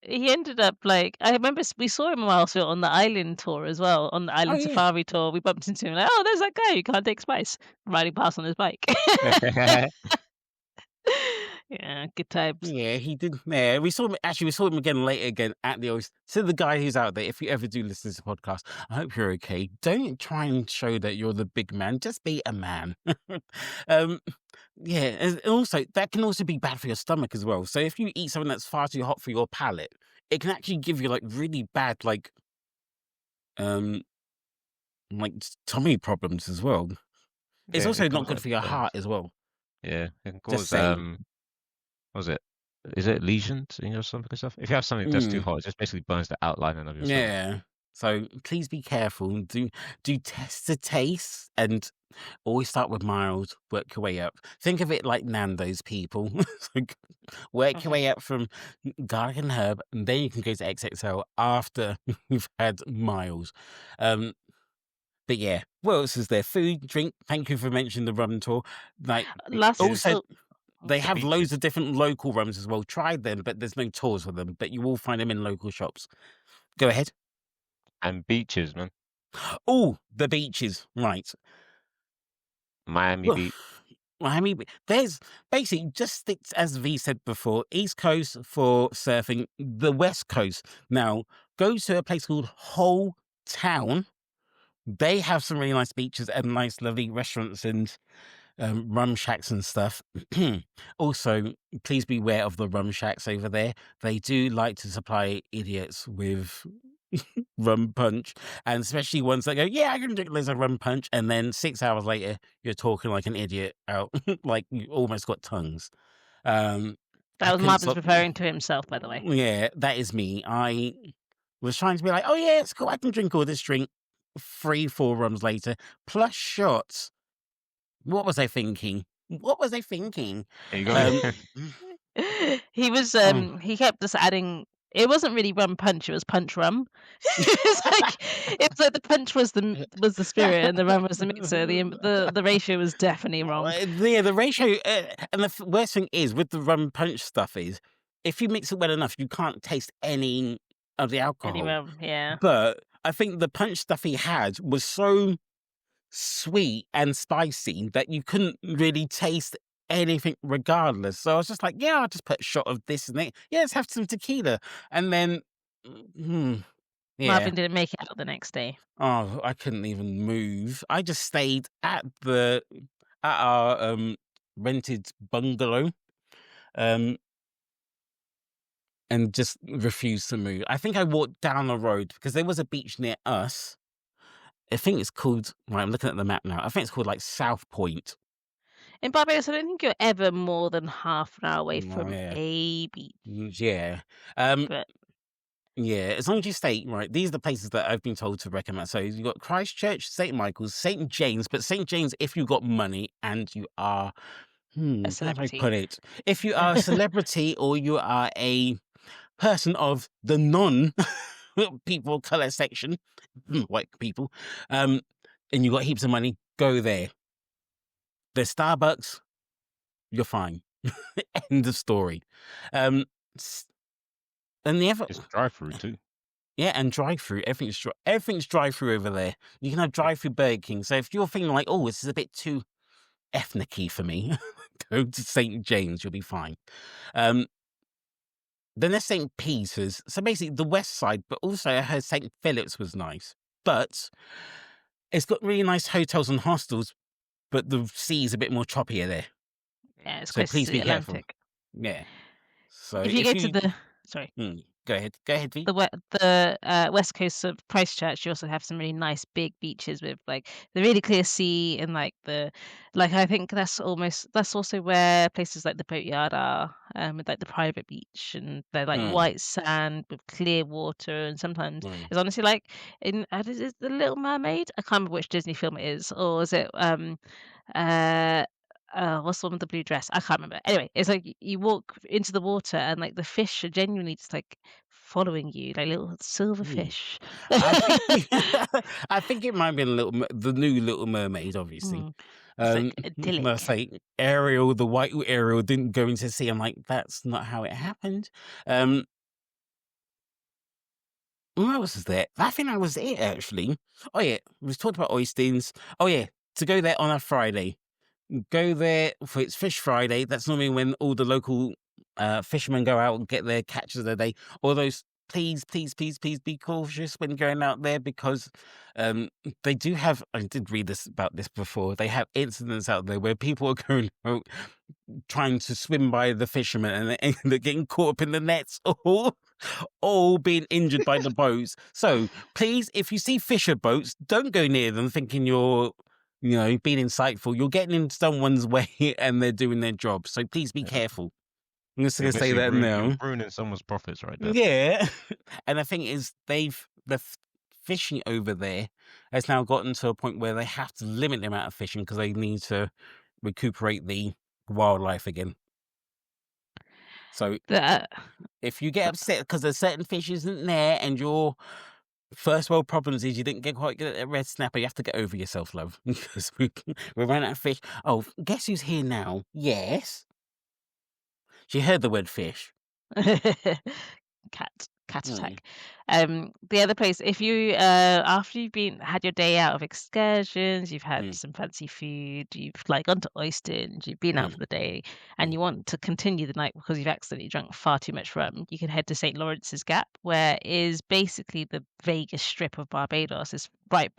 ended up like, I remember we saw him whilst we were on the island tour as well, on the island safari tour. We bumped into him like, oh, there's that guy who can't take spice, riding past on his bike. Yeah, good times. Yeah, he did. Yeah, we saw him again at the Oyster. So the guy who's out there, if you ever do listen to the podcast, I hope you're okay. Don't try and show that you're the big man. Just be a man. Yeah, and also that can also be bad for your stomach as well. So if you eat something that's far too hot for your palate, it can actually give you like really bad like tummy problems as well. It's also not good for your heart as well. Yeah, it can cause what was it? Is it lesions in your stomach and stuff? If you have something that's too hot, it just basically burns the outlining of your stomach. Yeah. So please be careful. Do test the taste and always start with mild, work your way up. Think of it like Nando's, people. Work your way up from garlic and herb, and then you can go to XXL after you've had mild. But yeah, what else is there? Food, drink. Thank you for mentioning the rum tour. Like, they have loads of different local rums as well. Try them, but there's no tours for them. But you will find them in local shops. Go ahead. And beaches, man. Oh, the beaches, right? Miami Beach. Miami. There's basically just as V said before, East Coast for surfing, the West Coast. Now, go to a place called Whole Town. They have some really nice beaches and nice, lovely restaurants and rum shacks and stuff. Also, please beware of the rum shacks over there. They do like to supply idiots with rum punch, and especially ones that go, yeah, I can drink loads of rum punch, and then 6 hours later, you're talking like an idiot out, like you almost got tongues. That was Marvin's referring to himself, by the way. Yeah, that is me. I was trying to be like, oh yeah, it's cool, I can drink all this drink. 3-4 rums later, plus shots. What was I thinking? There you go. He was he kept just adding. It wasn't really rum punch; it was punch rum. it's like the punch was the spirit and the rum was the mixer. The ratio was definitely wrong. Yeah, the ratio, and the worst thing is with the rum punch stuff is if you mix it well enough, you can't taste any of the alcohol. Any rum, yeah. But I think the punch stuff he had was so sweet and spicy that you couldn't really taste anything regardless. So I was just like, yeah, I'll just put a shot of this and it. Yeah, let's have some tequila. And then yeah. Marvin didn't make it out the next day. Oh, I couldn't even move. I just stayed at our rented bungalow, and just refused to move. I think I walked down the road because there was a beach near us. I think it's called. Right, I'm looking at the map now. I think it's called like South Point. In Barbados, I don't think you're ever more than half an hour away from a beach. Yeah. But yeah, as long as you stay, right, these are the places that I've been told to recommend. So you've got Christchurch, St. Michael's, St. James, but St. James, if you've got money and you are, a celebrity. how do I put it? If you are a celebrity or you are a person of the non-people colour section, white people, and you got heaps of money, go there. There's Starbucks, you're fine. End of story. And the other, it's drive-through too. Yeah, and drive-through. Everything's drive-through over there. You can have drive-through Burger King. So if you're thinking like, oh, this is a bit too ethnic-y for me, go to St. James. You'll be fine. Then there's St. Peter's. So basically the west side, but also I heard St. Philip's was nice. But it's got really nice hotels and hostels, but the sea is a bit more choppier there. Yeah, it's close to the Atlantic. Yeah. So if you go to the... Sorry. Go ahead, V. The west coast of Christchurch, you also have some really nice big beaches with like the really clear sea and I think that's also where places like the Boatyard are, with like the private beach and they're like white sand with clear water, and sometimes it's honestly like in is the Little Mermaid? I can't remember which Disney film it is, or is it what's the one with the blue dress? I can't remember. Anyway, it's like you walk into the water and like the fish are genuinely just like following you, like little silver fish. I think it might be the new Little Mermaid, obviously. Like idyllic. I say Ariel, the white Ariel, didn't go into the sea. I'm like, that's not how it happened. What else is there? I think that was it, actually. Oh yeah, we talked about oysters. Oh yeah, to go there on a Friday. Go there for its Fish Friday. That's normally when all the local fishermen go out and get their catches of the day. Although, please be cautious when going out there, because they do have, I did read about this before, they have incidents out there where people are going out trying to swim by the fishermen and they're getting caught up in the nets, all being injured by the boats. So please, if you see fisher boats, don't go near them thinking you're being insightful. You're getting in someone's way and they're doing their job. So please be careful. I'm just going to say that now. You're ruining someone's profits right there. Yeah. And the thing is, the fishing over there has now gotten to a point where they have to limit the amount of fishing because they need to recuperate the wildlife again. So if you get upset because a certain fish isn't there and your first world problems is you didn't get quite good at a red snapper, you have to get over yourself, love. Because we're running out of fish. Oh, guess who's here now? Yes. She heard the word fish. Cat attack. The other place, if you after you've had your day out of excursions, you've had some fancy food, you've like gone to Oysters, you've been out for the day, and you want to continue the night because you've accidentally drunk far too much rum, you can head to St. Lawrence's Gap, where is basically the Vegas Strip of Barbados. It's bright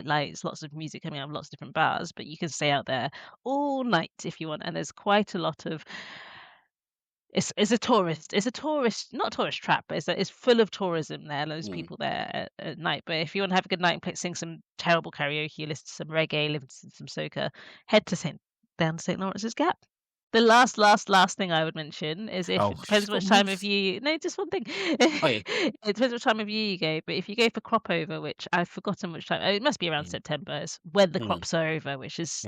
lights, lots of music coming out of lots of different bars, but you can stay out there all night if you want, and there's quite a lot of It's a tourist, not a tourist trap, but it's full of tourism there. Loads of people there at night. But if you want to have a good night and sing some terrible karaoke, listen to some reggae, listen to some soca, head to down to St. Lawrence's Gap. The last thing I would mention is it depends which time of year. No, just one thing. It depends which time of year you go. But if you go for crop over, which I've forgotten which time, it must be around September. It's when the crops are over, which is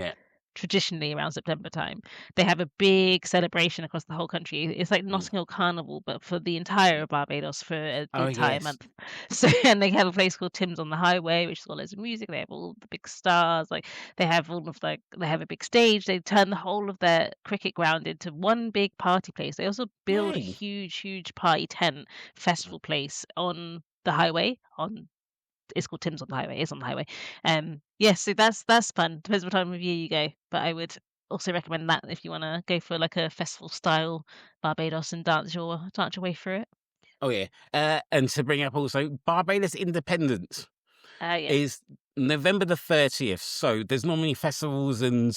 traditionally around September time. They have a big celebration across the whole country. It's like Notting Hill Carnival, but for the entire Barbados for the entire month. So, and they have a place called Tim's on the Highway, which is all loads of music. They have all the big stars. Like they have they have a big stage. They turn the whole of their cricket ground into one big party place. They also build a huge party tent festival place on the highway. It's called Tim's on the Highway. It's on the highway. So that's fun. Depends what time of year you go. But I would also recommend that if you want to go for like a festival style Barbados and dance your way through it. Oh yeah. And to bring up also Barbados Independence is November the 30th. So there's normally festivals and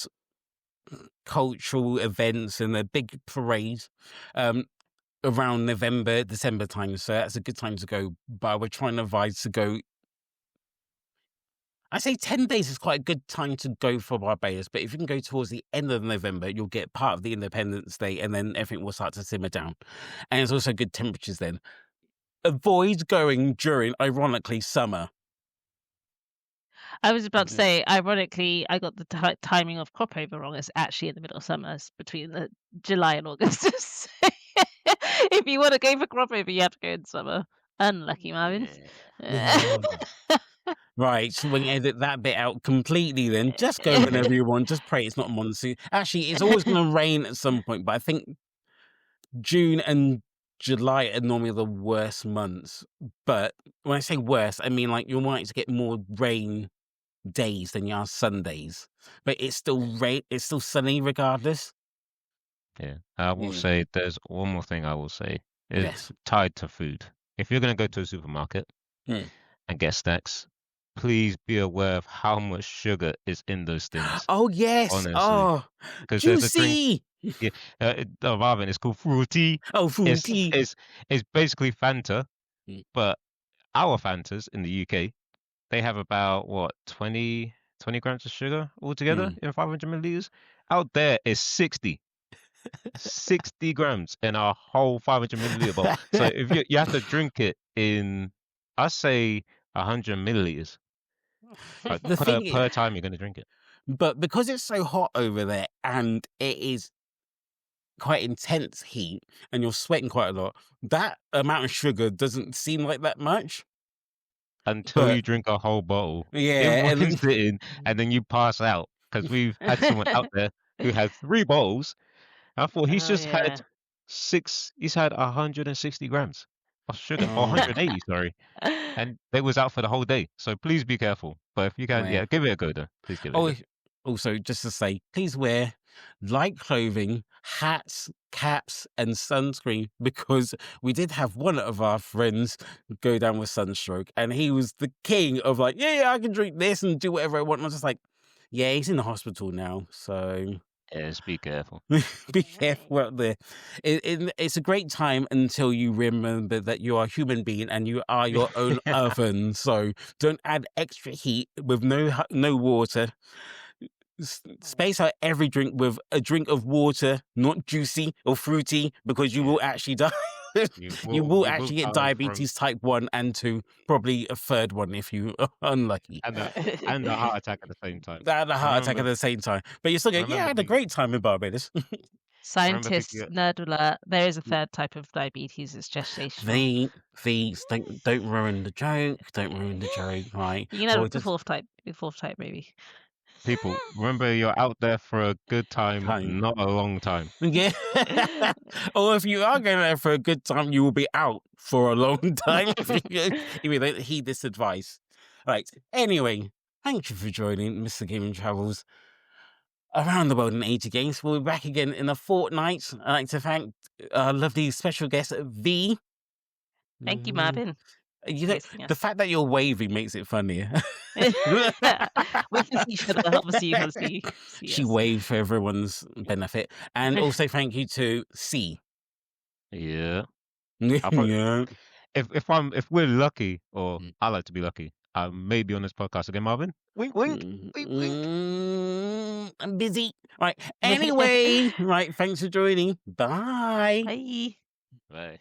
cultural events and a big parade around November, December time. So that's a good time to go. But we're trying to advise to go. I say 10 days is quite a good time to go for Barbados, but if you can go towards the end of November, you'll get part of the Independence Day and then everything will start to simmer down. And it's also good temperatures then. Avoid going during, ironically, summer. I was about to say, ironically, I got the timing of crop over wrong. It's actually in the middle of summer. It's between July and August. If you want to go for crop over, you have to go in summer. Unlucky, Marvin. Yeah. Right, so when you edit that bit out completely, then just go whenever you want. Just pray it's not monsoon. Actually, it's always going to rain at some point, but I think June and July are normally the worst months. But when I say worst, I mean like you're likely to get more rain days than you are Sundays. But it's still rain. It's still sunny regardless. Yeah, I will say there's one more thing I will say. It's tied to food. If you're going to go to a supermarket and get snacks, please be aware of how much sugar is in those things. Oh, yes. Honestly. Oh, because there's a drink. Yeah, Marvin, it's called Fruity. Oh, Fruity. It's basically Fanta, but our Fantas in the UK, they have about, 20 grams of sugar altogether in 500 milliliters. Out there is 60. 60 grams in our whole 500 milliliter bowl. So if you have to drink it in, I say 100 milliliters. Like per time you're going to drink it. But because it's so hot over there and it is quite intense heat and you're sweating quite a lot, that amount of sugar doesn't seem like that much. Until you drink a whole bottle. Yeah. In one sitting, and then you pass out. Because we've had someone out there who had 3 bottles. I thought he's had 160 grams of sugar, or 180, sorry. And they was out for the whole day. So please be careful. But if you can, give it a go though. Please give it a go. Also, just to say, please wear light clothing, hats, caps, and sunscreen, because we did have one of our friends go down with sunstroke, and he was the king of like, I can drink this and do whatever I want. And I was just like, he's in the hospital now, so... Yes, be careful. Be careful out there. It's a great time until you remember that you are a human being and you are your own oven. So don't add extra heat with no water. Space out every drink with a drink of water, not juicy or fruity, because you will actually die. You will actually get diabetes type 1 and 2, probably a third one if you are unlucky. And a heart attack at the same time. And a heart attack at the same time. But you're still going, I had a great time in Barbados. Scientists, nerd alert, there is a third type of diabetes. It's gestational. Don't ruin the joke. Don't ruin the joke, right? You know, the fourth type maybe. People, remember you're out there for a good time, not a long time. Yeah. Or if you are going there for a good time, you will be out for a long time if you don't heed this advice. Right. Anyway, thank you for joining Mr. Gaming Travels Around the World in 80 Games. We'll be back again in a fortnight. I'd like to thank our lovely special guest, V. Thank you, Marvin. The fact that you're waving makes it funnier. We can see each other. Obviously, you can see. She waved for everyone's benefit, and also thank you to C. Yeah. Yeah. If we're lucky, or I like to be lucky, I may be on this podcast again, Marvin. Wink, wink. Wink, wink. I'm busy. Right. Anyway, right. Thanks for joining. Bye. Bye. Bye.